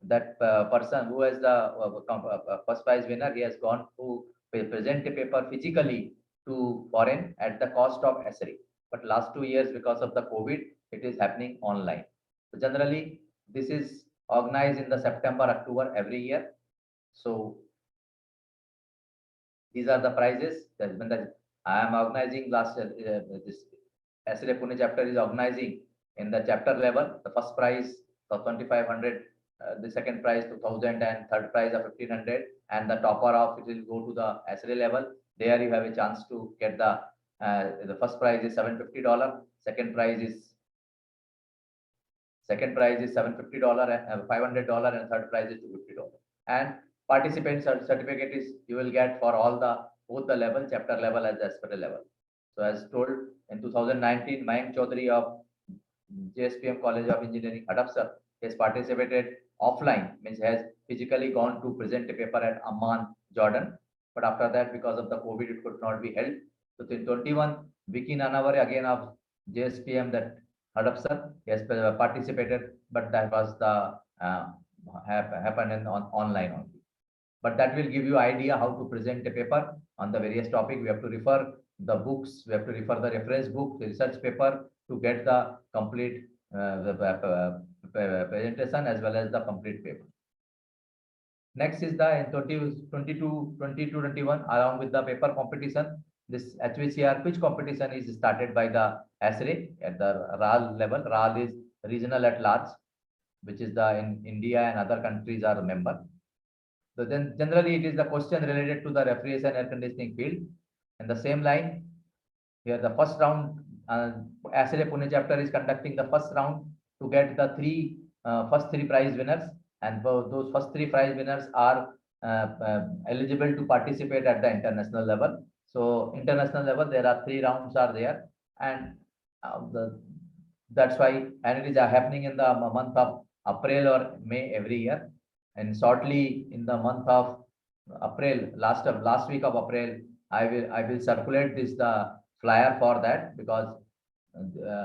that person who is the first prize winner, he has gone to present a paper physically to foreign at the cost of ASHRAE. But last 2 years, because of the COVID, it is happening online. So generally, this is organized in the September, October every year. So these are the prizes that I am organizing last this ASHRAE Pune chapter is organizing in the chapter level. The first prize of 2,500, the second prize 2,000, and third prize of 1,500, and the topper of it will go to the ASHRAE level. There you have a chance to get the first prize is $750, second prize is $750 and $500, and third prize is $250. And participant certificate is you will get for all the both the level, chapter level as the ASHRAE level. So as told in 2019, Mayank Chaudhary of JSPM College of Engineering, Hadapsar, has participated offline, means has physically gone to present a paper at Amman, Jordan. But after that, because of the COVID, it could not be held. So in 21, Vicky Nanavare again of JSPM that Hadapsar has participated, but that was the happened in online only. But that will give you idea how to present a paper on the various topic. We have to refer the books, we have to refer the reference book, the research paper to get the complete presentation as well as the complete paper. Next is the in 22-21 along with the paper competition. This HVCR pitch competition is started by the ASHRAE at the RAL level. RAL is regional at large, which is the in India and other countries are a member. So then generally it is the question related to the refrigeration air conditioning field. In the same line, here the first round, ASHRAE Pune chapter is conducting the first round to get the 3 first 3 prize winners, and those first 3 prize winners are eligible to participate at the international level. So international level, there are 3 rounds are there, and that's why, and it is happening in the month of April or May every year. And shortly in the month of April, last week of April, I will circulate the flyer for that, because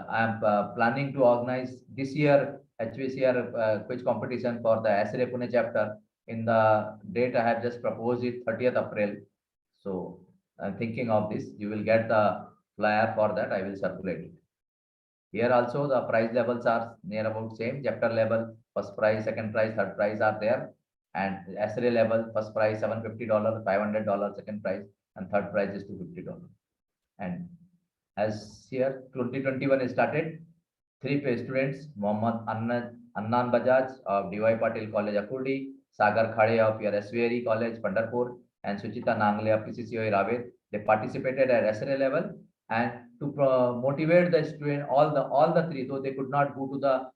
I am planning to organize this year HVCR quiz competition for the ASHRAE Pune chapter. In the date I have just proposed it, 30th April. So I'm thinking of this. You will get the flyer for that. I will circulate it. Here also the prize levels are near about same. Chapter level, first prize, second prize, third prize are there. And ASHRAE level, first prize $750, $500, second prize, and third prize is $250. And as here 2021 is started, 3 students, Mohammad Annan Bajaj of DY Patil College, Akurdi, Sagar Khade of your SVRE College, Pandarpur, and Suchita Nangle of PCCOI Ravit. They participated at ASHRAE level, and to motivate the student, all the 3, though they could not go to the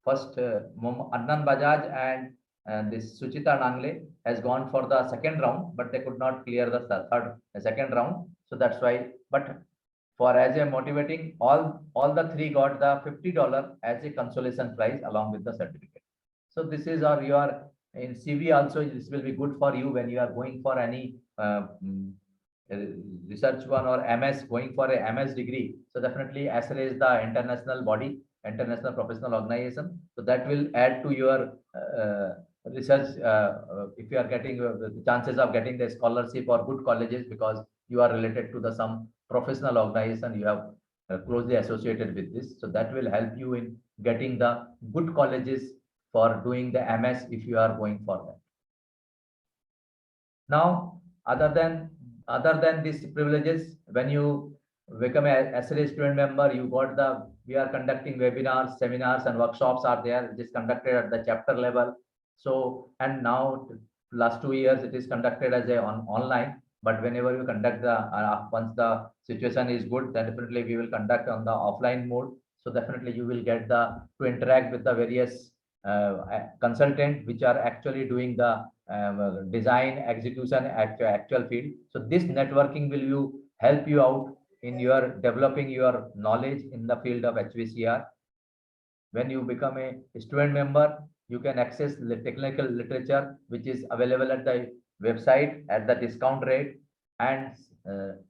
first Annan Bajaj and this Suchita Nangle has gone for the second round, but they could not clear the second round. So that's why, but for as a motivating, all the 3 got the $50 as a consolation prize along with the certificate. So this is, or you are in CV also, this will be good for you when you are going for any research one or MS, going for a MS degree. So definitely ASHRAE is the international body, international professional organization. So that will add to your research if you are getting the chances of getting the scholarship or good colleges, because you are related to the some professional organization, you have closely associated with this. So that will help you in getting the good colleges for doing the MS if you are going for that. Now, other than these privileges, when you become a ASHRAE student member, you got we are conducting webinars, seminars, and workshops are there. It is conducted at the chapter level. So, and now last 2 years it is conducted as online. But whenever you conduct once the situation is good, then definitely we will conduct on the offline mode. So definitely you will get to interact with the various consultants which are actually doing the design, execution, actual field. So this networking will help you out in your developing your knowledge in the field of HVCR. When you become a student member, you can access the technical literature which is available at the website at the discount rate, and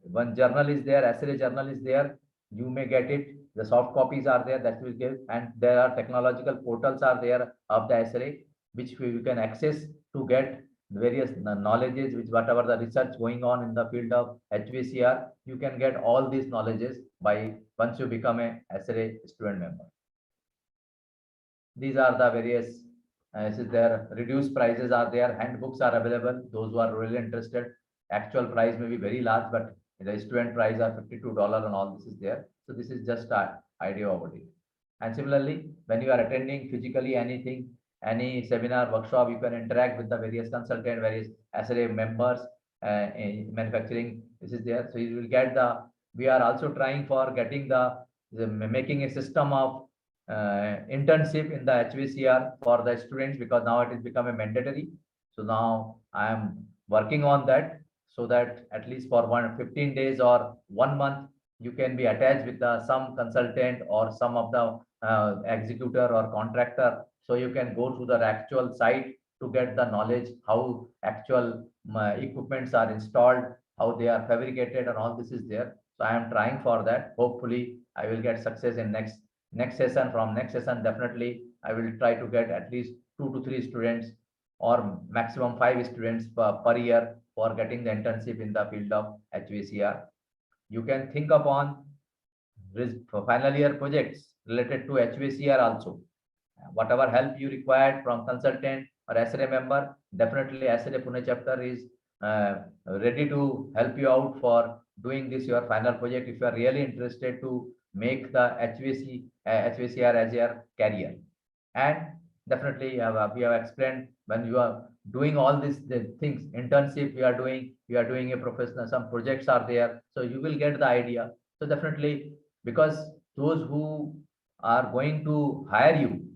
one journal is there, ASHRAE journal is there, you may get it. The soft copies are there that will give, and there are technological portals are there of the ASHRAE which you can access to get various knowledges, which whatever the research going on in the field of HVCR, you can get all these knowledges by once you become a ASHRAE student member. These are the various reduced prices are there, handbooks are available. Those who are really interested, actual price may be very large, but the student price are $52 and all this is there. So this is just an idea about it. And similarly, when you are attending physically anything, any seminar, workshop, you can interact with the various consultant, various ASHRAE members in manufacturing. This is there. So you will get we are also trying for getting making a system of internship in the HVCR for the students, because now it has become a mandatory. So now I am working on that, so that at least for 15 days or 1 month, you can be attached with some consultant or some of the executor or contractor. So you can go to the actual site to get the knowledge, how actual equipments are installed, how they are fabricated, and all this is there. So I am trying for that. Hopefully I will get success in next session. From next session, definitely I will try to get at least 2 to 3 students or maximum 5 students per year for getting the internship in the field of HVCR. You can think upon final year projects related to HVCR also. Whatever help you required from consultant or ASHRAE member, definitely ASHRAE Pune chapter is ready to help you out for doing this your final project if you are really interested to make the HVCR as your career. And definitely we have explained, when you are doing all these things, internship you are doing a professional, some projects are there, so you will get the idea. So definitely, because those who are going to hire you,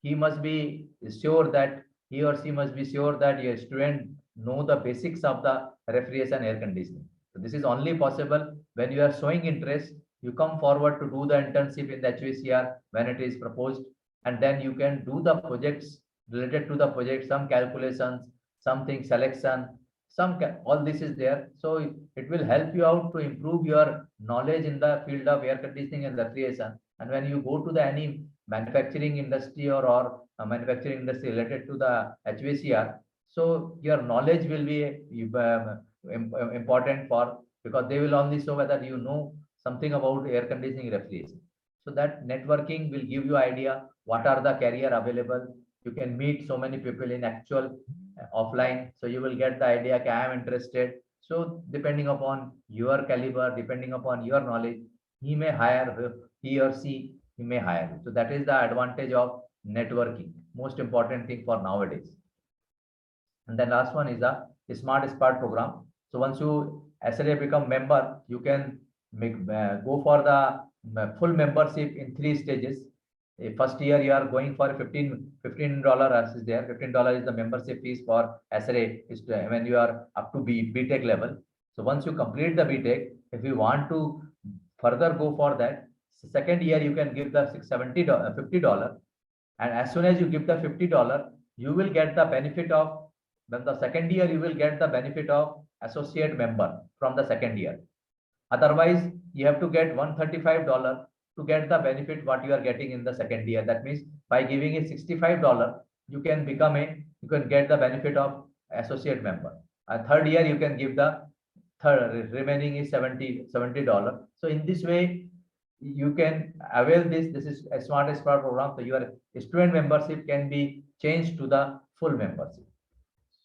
he must be sure that he or she must be sure that your student know the basics of the refrigeration air conditioning. So this is only possible when you are showing interest. You come forward to do the internship in the HVCR when it is proposed, and then you can do the projects related to the project, some calculations, something selection, all this is there. So it will help you out to improve your knowledge in the field of air conditioning and refrigeration. And when you go to the any manufacturing industry or manufacturing industry related to the HVCR, so your knowledge will be important for, because they will only show whether you know something about air conditioning refrigeration. So that networking will give you idea what are the career available. You can meet so many people in actual offline, so you will get the idea, okay, I am interested. So depending upon your caliber, depending upon your knowledge, he may hire, he or she, he may hire. So that is the advantage of networking, most important thing for nowadays. And then last one is the Smart Start program. So once you SRA become member, you can go for the full membership in 3 stages. First year you are going for $15 is there. $15 is the membership fees for SRA is when you are up to BTech level. So once you complete the BTech, if you want to further go for that, second year you can give the $50. And as soon as you give the $50, you will get the benefit of, then the second year you will get the benefit of associate member from the second year. Otherwise, you have to get $135 to get the benefit what you are getting in the second year. That means by giving it $65, you can get the benefit of associate member. And third year you can give the remaining is $70. So in this way, you can avail this. This is a Smart Start program. So your student membership can be changed to the full membership.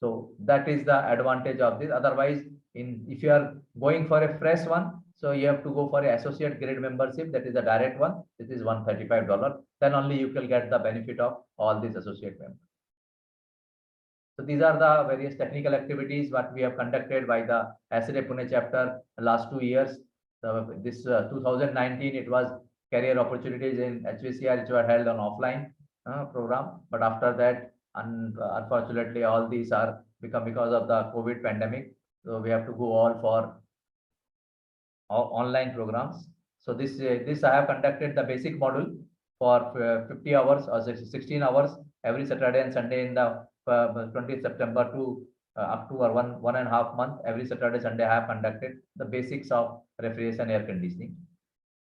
So that is the advantage of this. Otherwise, if you are going for a fresh one, so you have to go for a associate grade membership. That is a direct one. This is $135. Then only you can get the benefit of all these associate members. So these are the various technical activities what we have conducted by the ASHRAE Pune chapter last 2 years. So this 2019, it was career opportunities in HVCR, which were held on offline program. But after that, unfortunately, all these are because of the COVID pandemic. So we have to go all for online programs. So this I have conducted the basic module for 50 hours or 16 hours every Saturday and Sunday in the 20th September to up to 1.5 month. Every Saturday, Sunday, I have conducted the basics of refrigeration, air conditioning.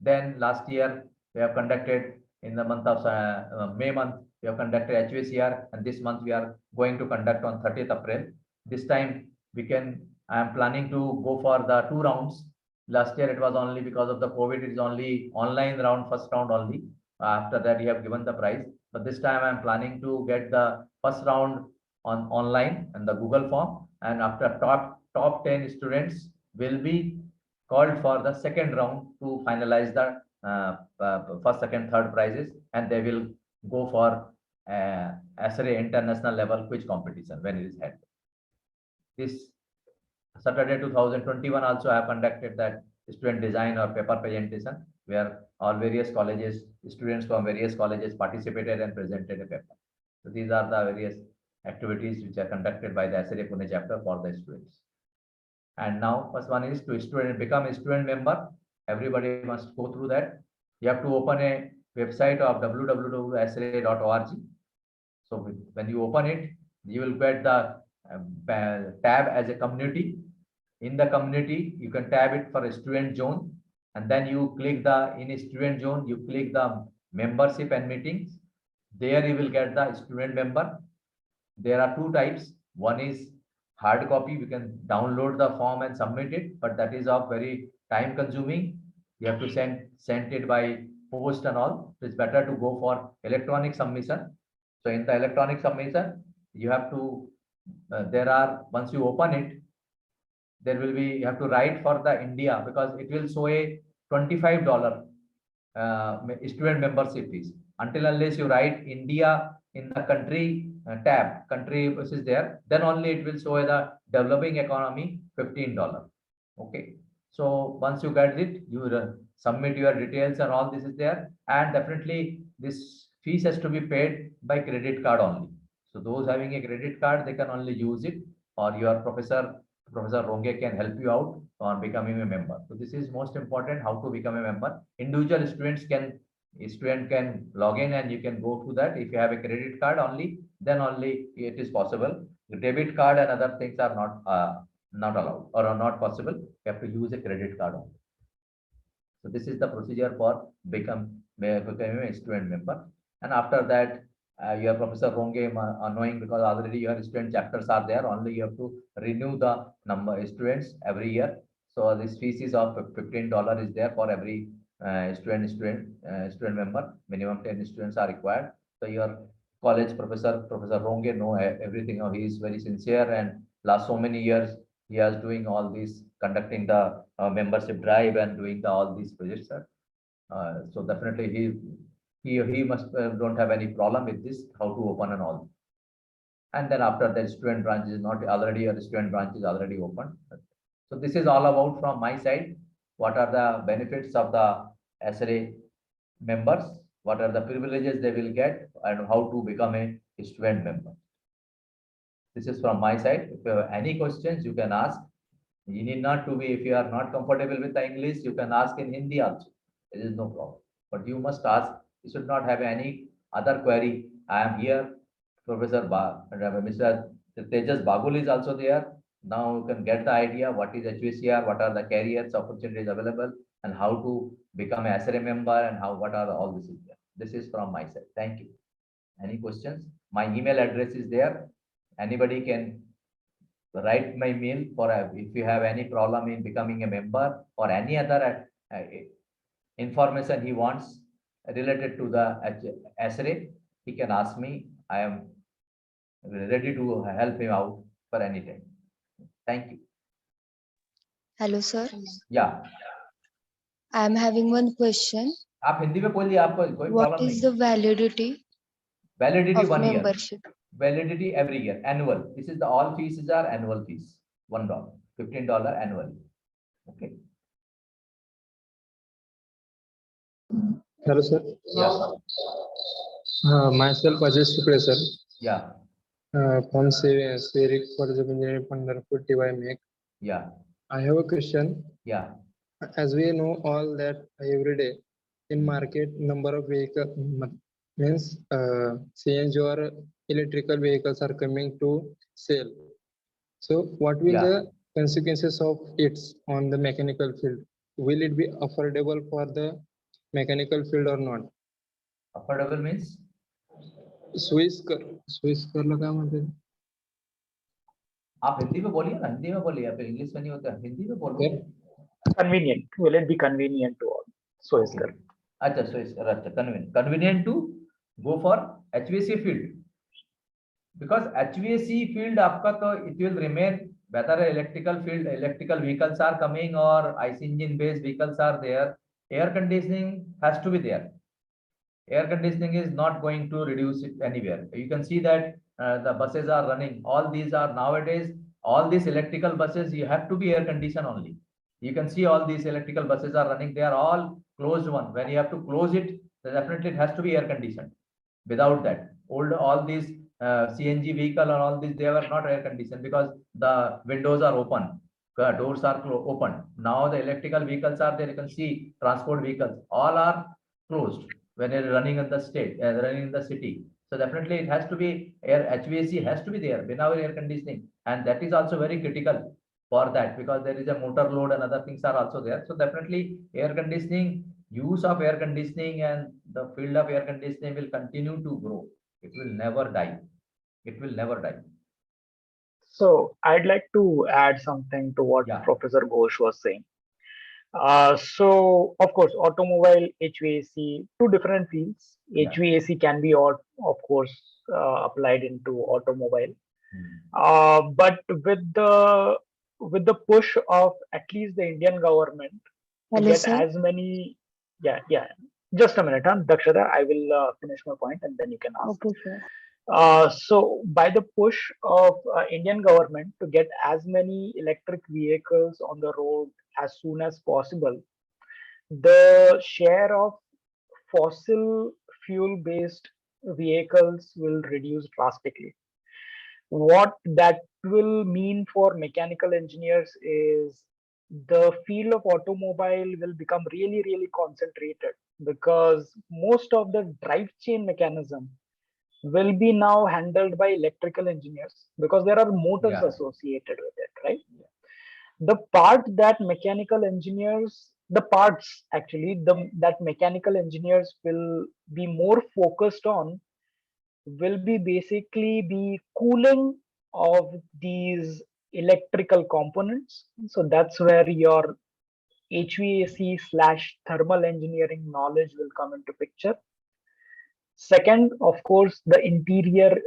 Then last year, we have conducted in the month of May month, we have conducted HVCR, and this month we are going to conduct on 30th April. This time I am planning to go for the 2 rounds. Last year, it was only because of the COVID, it is only online round, first round only. After that, we have given the prize. But this time I am planning to get the first round on online and the Google form, and after top 10 students will be called for the second round to finalize the first, second, third prizes, and they will go for ASHRAE international level quiz competition when it is held. This Saturday 2021 also I have conducted that student design or paper presentation, where all various colleges, students from various colleges participated and presented a paper. So these are the various activities which are conducted by the ASHRAE Pune chapter for the students. And now first one is to become a student member. Everybody must go through that. You have to open a website of www.ashrae.org. So when you open it, you will get the tab as a community. In the community, you can tab it for a student zone, and then you click in a student zone, you click the membership and meetings. There you will get the student member. There are 2 types. One is hard copy. You can download the form and submit it, but that is of very time consuming. You have to send it by post and all. It's better to go for electronic submission. So in the electronic submission, you have to, once you open it, you have to write for the India, because it will show a $25 student membership fees. Until unless you write India in the country tab, country is there, then only it will show the developing economy $15. Okay. So once you get it, you submit your details and all this is there. And definitely this fees has to be paid by credit card only. So those having a credit card, they can only use it, or your Professor Ronge can help you out on becoming a member. So this is most important, how to become a member. Individual student can log in and you can go to that. If you have a credit card only, then only it is possible. The debit card and other things are not allowed or are not possible. You have to use a credit card only. So this is the procedure for becoming a student member. And after that, your Professor Ronge knowing, because already your student chapters are there, only you have to renew the number of students every year. So this fees is of $15 is there for every student member. Minimum 10 students are required. So your college Professor Ronge know everything. He is very sincere, and last so many years he is doing all these, conducting the membership drive and doing all these projects. So definitely he must don't have any problem with this, how to open and all. And then after that, student branch is not already, or student branch is already open. So this is all about from my side. What are the benefits of the ASHRAE members? What are the privileges they will get, and how to become a student member? This is from my side. If you have any questions, you can ask. You need not to be, if you are not comfortable with the English, you can ask in Hindi also. There is no problem. But you must ask. You should not have any other query. I am here. Mr. Tejas Bagul is also there. Now you can get the idea what is HVCR, what are the careers opportunities available, and how to become a ASHRAE member, and what are all this is there. This is from my side. Thank you. Any questions? My email address is there. Anybody can write my mail for if you have any problem in becoming a member, or any other information he wants related to the ASHRAE, he can ask me. I am ready to help him out for any time. Thank you. Hello, sir. Yeah. I am having one question. आप हिंदी में बोलिए, आपको कोई What problem is नहीं. the validity Validity of 1 year. membership? Validity every year, annual. This is the all fees are annual fees. $1, $15 annually. Okay. Hello, sir. Yeah. Myself, Ajay Shukla, sir. Yeah. From Swerik College of Engineering, Pandharpur, TY Mek. Yeah. I have a question. Yeah. As we know all that every day in market, number of vehicle means CNG or electrical vehicles are coming to sale. So what will Yeah. the consequences of it on the mechanical field? Will it be affordable for the mechanical field or not? Affordable means? Swiss कर लगा मुझे. आप हिंदी में बोलिए ना, हिंदी में बोलिए, आप इंग्लिश में नहीं होता, हिंदी में बोलो. Convenient. Will it be convenient to all? So is correct. अच्छा, so is अच्छा, convenient to go for HVAC field, because HVAC field आपका तो it will remain whether electrical field, electrical vehicles are coming or IC engine based vehicles are there. Air conditioning has to be there. Air conditioning is not going to reduce it anywhere. You can see that the buses are running. All these are nowadays, all these electrical buses, you have to be air conditioned only. You can see all these electrical buses are running. They are all closed one. When you have to close it, then definitely it has to be air conditioned. Without that, all these CNG vehicle and all these, they were not air conditioned because the windows are open. Doors are open. Now the electrical vehicles are there. You can see transport vehicles, all are closed when you're running in the state, running in the city. So definitely it has to be HVAC has to be there without air conditioning, and that is also very critical for that, because there is a motor load and other things are also there. So definitely air conditioning, use of air conditioning and the field of air conditioning will continue to grow. It will never die. It will never die. So I'd like to add something to what Yeah. Professor Ghosh was saying. So of course, automobile, HVAC, two different fields. Yeah. HVAC can be, of course, applied into automobile. Hmm. But with the push of at least the Indian government to Hello, get sir. as many, yeah. Just a minute, Dakshara. I will finish my point and then you can ask. Okay, sir. So by the push of Indian government to get as many electric vehicles on the road as soon as possible, the share of fossil fuel-based vehicles will reduce drastically. What that will mean for mechanical engineers is the field of automobile will become really, really concentrated, because most of the drive chain mechanism will be now handled by electrical engineers, because there are motors Yeah. associated with it, right? The part that mechanical engineers, the parts actually, that mechanical engineers will be more focused on will be basically the cooling of these electrical components. So that's where your HVAC slash thermal engineering knowledge will come into picture. Second, of course, the interior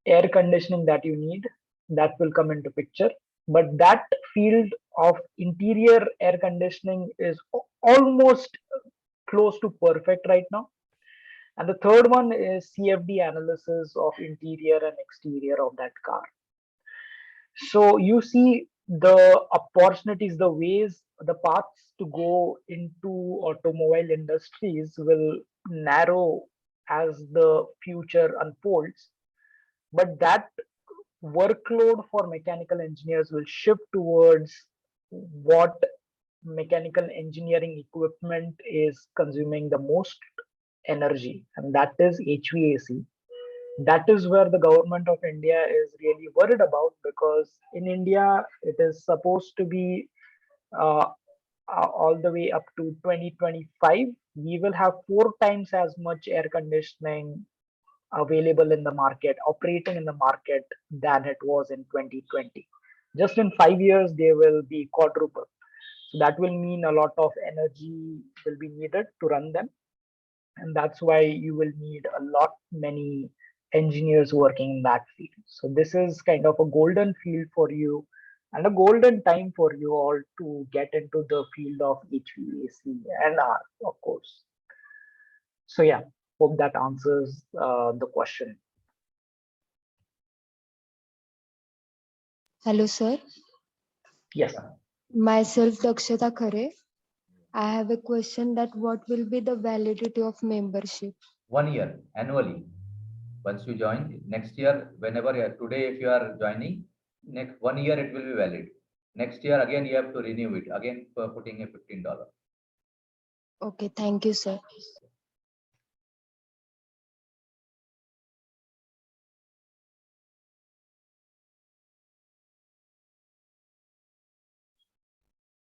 air conditioning that you need, that will come into picture. But that field of interior air conditioning is almost close to perfect right now. And the third one is CFD analysis of interior and exterior of that car. So you see the opportunities, the ways, the paths to go into automobile industries will narrow as the future unfolds. But that workload for mechanical engineers will shift towards what mechanical engineering equipment is consuming the most energy, and that is HVAC. That is where the government of India is really worried about, because in India it is supposed to be uh, all the way up to 2025 we will have 4 times as much air conditioning available in the market, operating in the market, than it was in 2020. Just in 5 years they will be quadruple. So that will mean a lot of energy will be needed to run them, and that's why you will need a lot many engineers working in that field. So this is kind of a golden field for you and a golden time for you all to get into the field of HVAC and R, of course. So yeah, hope that answers the question. Hello, sir. Yes. Myself, Dakshata Khare. I have a question that what will be the validity of membership? 1 year annually. Once you join, next year, whenever you are, today, if you are joining, next 1 year it will be valid. Next year again you have to renew it again for putting a $15. Okay, thank you, sir.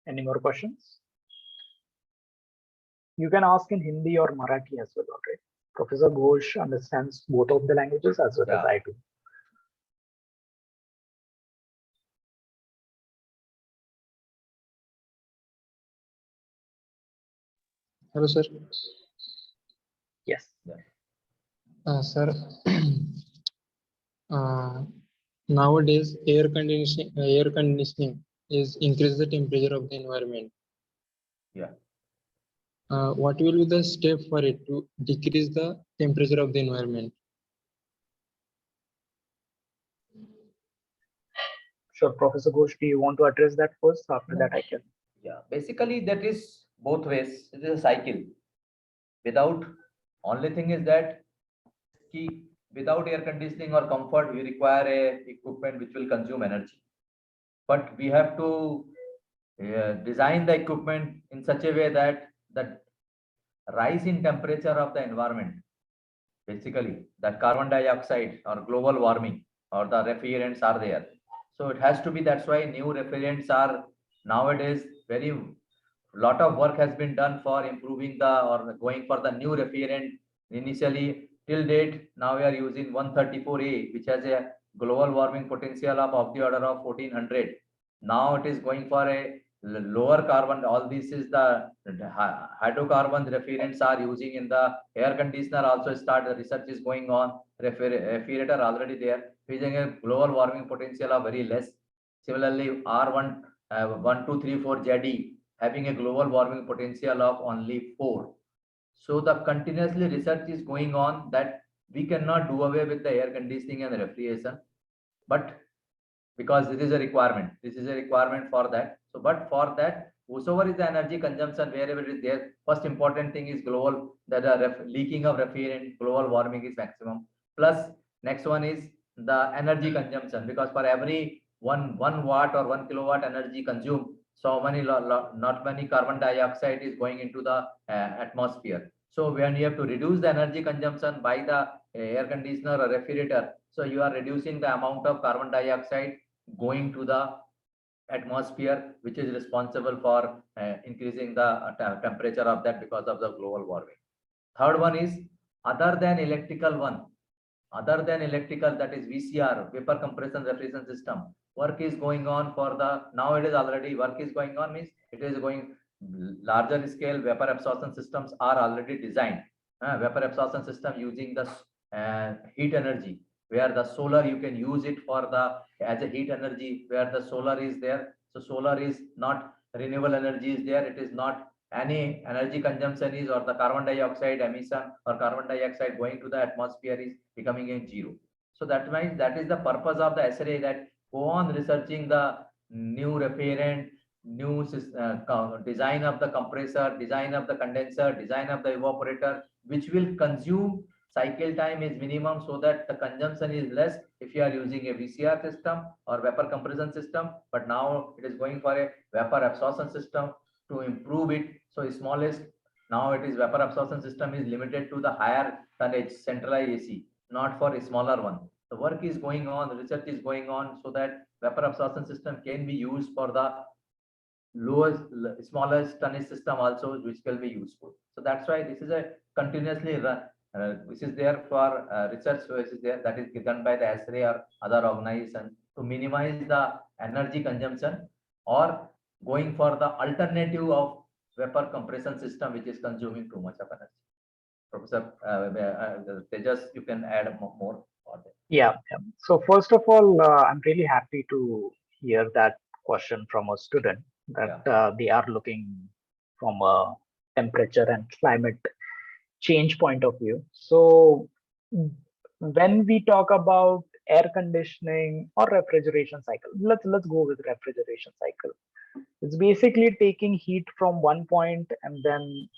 Any more questions? You can ask in Hindi or Marathi as well, alright? Professor Ghosh understands both of the languages as well as Yeah. I do. Hello, sir. Yes. Sir, nowadays air conditioning is increase the temperature of the environment. Yeah. What will be the step for it to decrease the temperature of the environment? Sure, Professor Ghosh, do you want to address that first? After that, I can. Yeah, basically that is both ways. It is a cycle. Without, only thing is that without air conditioning or comfort, we require a equipment which will consume energy. But we have to design the equipment in such a way that the rise in temperature of the environment, basically the carbon dioxide or global warming or the refrigerants are there. So it has to be, that's why new refrigerants are nowadays very, lot of work has been done for improving the or going for the new refrigerant. Initially till date now we are using 134A, which has a global warming potential of the order of 1400. Now it is going for a lower carbon. All this is the hydrocarbon refrigerants are using in the air conditioner. Also start the research is going on. Refrigerator already there, using a global warming potential of very less. Similarly, R1 1234 JD having a global warming potential of only 4. So the continuously research is going on that we cannot do away with the air conditioning and refrigeration, but because this is a requirement for that. So, but for that whosoever is the energy consumption, wherever it is there, first important thing is global, that leaking of refrigerant, global warming is maximum. Plus, next one is the energy consumption, because for every one watt or 1 kilowatt energy consumed, so many not many carbon dioxide is going into the atmosphere. So when you have to reduce the energy consumption by the air conditioner or refrigerator, so you are reducing the amount of carbon dioxide going to the atmosphere, which is responsible for increasing the temperature of that because of the global warming. Third one is other than electrical one, other than electrical, that is VCR, vapor compression refrigeration system. Work is going on for the, now it is already work is going on, means it is going larger scale. Vapor absorption systems are already designed. Vapor absorption system using the heat energy, where the solar you can use it for the as a heat energy, where the solar is there. So solar is not renewable energy is there. It is not any energy consumption is, or the carbon dioxide emission or carbon dioxide going to the atmosphere is becoming a zero. So that means that is the purpose of the ASHRAE, that go on researching the new refrigerant, new design of the compressor, design of the condenser, design of the evaporator, which will consume cycle time is minimum, so that the consumption is less if you are using a VCR system or vapor compression system. But now it is going for a vapor absorption system to improve it. So smallest, now it is vapor absorption system is limited to the higher tonnage centralized AC, not for a smaller one. The work is going on, research is going on, so that vapor absorption system can be used for the lowest, smallest tonnage system also, which will be useful. So that's why this is a continuously run, which is there for research, which is there, that is done by the ASHRAE or other organization to minimize the energy consumption, or going for the alternative of vapor compression system, which is consuming too much of energy. Professor Tejas, you can add more for that. Yeah. So first of all, I'm really happy to hear that question from a student, that they are looking from a temperature and climate change point of view. So when we talk about air conditioning or refrigeration cycle, let's go with refrigeration cycle. It's basically taking heat from one point and then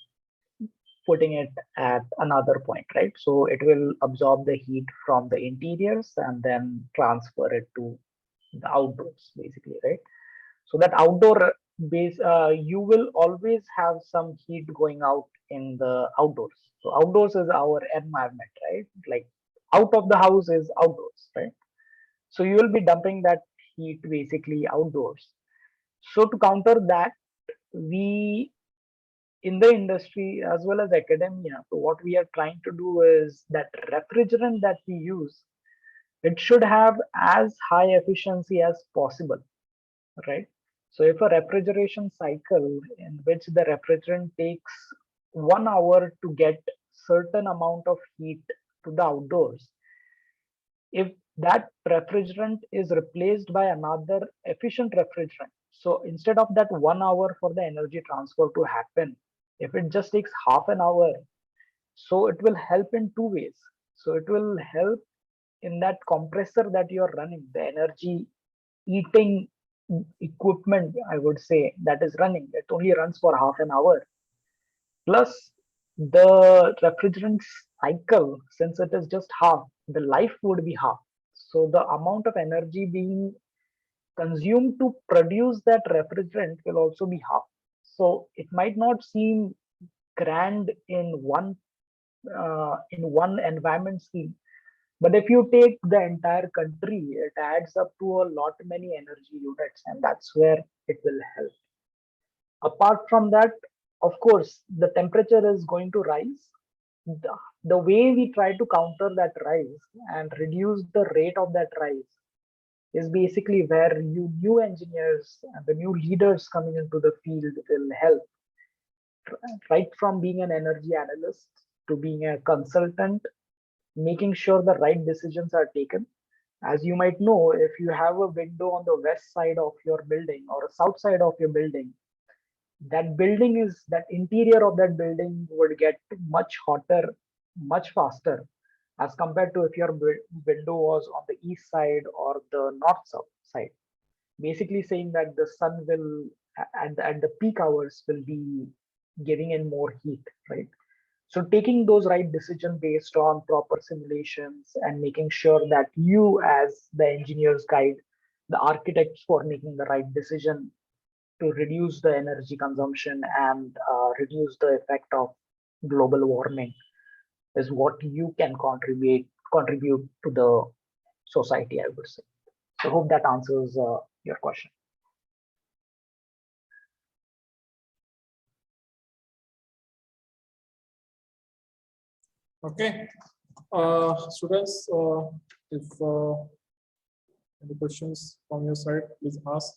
putting it at another point, right? So it will absorb the heat from the interiors and then transfer it to the outdoors, basically, right? So that outdoor base, you will always have some heat going out in the outdoors. So outdoors is our environment, right? Like out of the house is outdoors, right? So you will be dumping that heat basically outdoors. So to counter that, we in the industry as well as academia, so what we are trying to do is that refrigerant that we use, it should have as high efficiency as possible, right? So if a refrigeration cycle in which the refrigerant takes 1 hour to get certain amount of heat to the outdoors, if that refrigerant is replaced by another efficient refrigerant, so instead of that 1 hour for the energy transfer to happen, if it just takes half an hour, so it will help in two ways. So it will help in that compressor that you're running, the energy eating equipment, I would say, that is running, it only runs for half an hour. Plus the refrigerant cycle, since it is just half, the life would be half. So the amount of energy being consumed to produce that refrigerant will also be half. So it might not seem grand in one environment scheme, but if you take the entire country, it adds up to a lot many energy units, and that's where it will help. Apart from that, of course, the temperature is going to rise. The way we try to counter that rise and reduce the rate of that rise is basically where you new engineers and the new leaders coming into the field will help, right from being an energy analyst to being a consultant, making sure the right decisions are taken. As you might know, if you have a window on the west side of your building or a south side of your building, that interior of that building would get much hotter much faster as compared to if your window was on the east side or the north south side, basically saying that the sun will at the peak hours will be giving in more heat, right? So taking those right decision based on proper simulations and making sure that you as the engineer's guide, the architects for making the right decision to reduce the energy consumption and reduce the effect of global warming is what you can contribute to the society, I would say. So I hope that answers your question. Okay, students, if any questions from your side, please ask.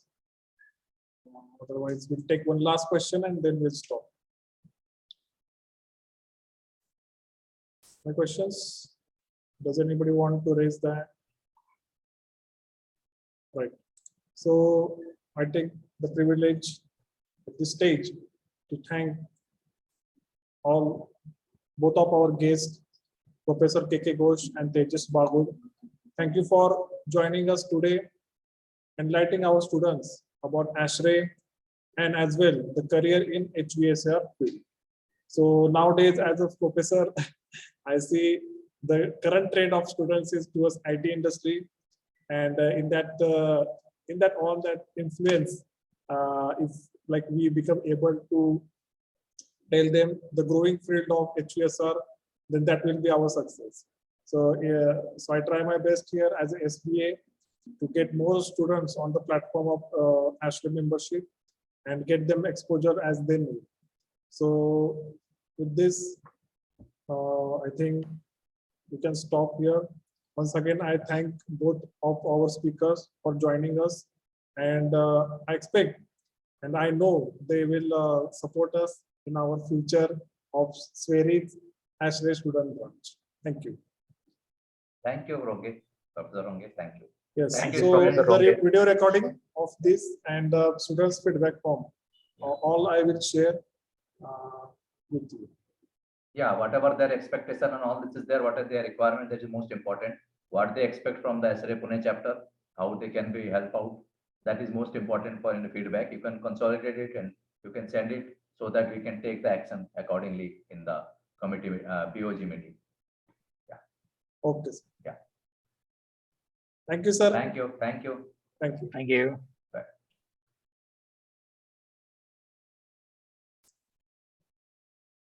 Otherwise, we'll take one last question and then we'll stop. My questions? Does anybody want to raise that? Right. So I take the privilege at this stage to thank both of our guests, Professor K.K. Ghosh and Tejas Bagul. Thank you for joining us today, enlightening our students about ASHRAE and as well the career in HVACR field. So nowadays, as a professor, I see the current trend of students is towards IT industry, and in that all that influence, if like we become able to tell them the growing field of HVSR, then that will be our success. So, so I try my best here as a SBA to get more students on the platform of ASHRAE membership and get them exposure as they need. So with this, I think we can stop here. Once again, I thank both of our speakers for joining us, and I expect and I know they will support us in our future of SWERI's ASHRAE student branch. Thank you. Thank you, Ronge. Professor Ronge, thank you. Yes, Thank you, so Professor the Ronge. video recording of this and students feedback form, all I will share with you. Yeah, whatever their expectation and all this is there, what are their requirement, that is most important. What they expect from the ASHRAE Pune chapter, how they can be help out. That is most important for in the feedback. You can consolidate it and you can send it so that we can take the action accordingly in the committee BOG meeting. Yeah. Okay. Yeah. Thank you, sir. Thank you. Thank you. Thank you. Thank you.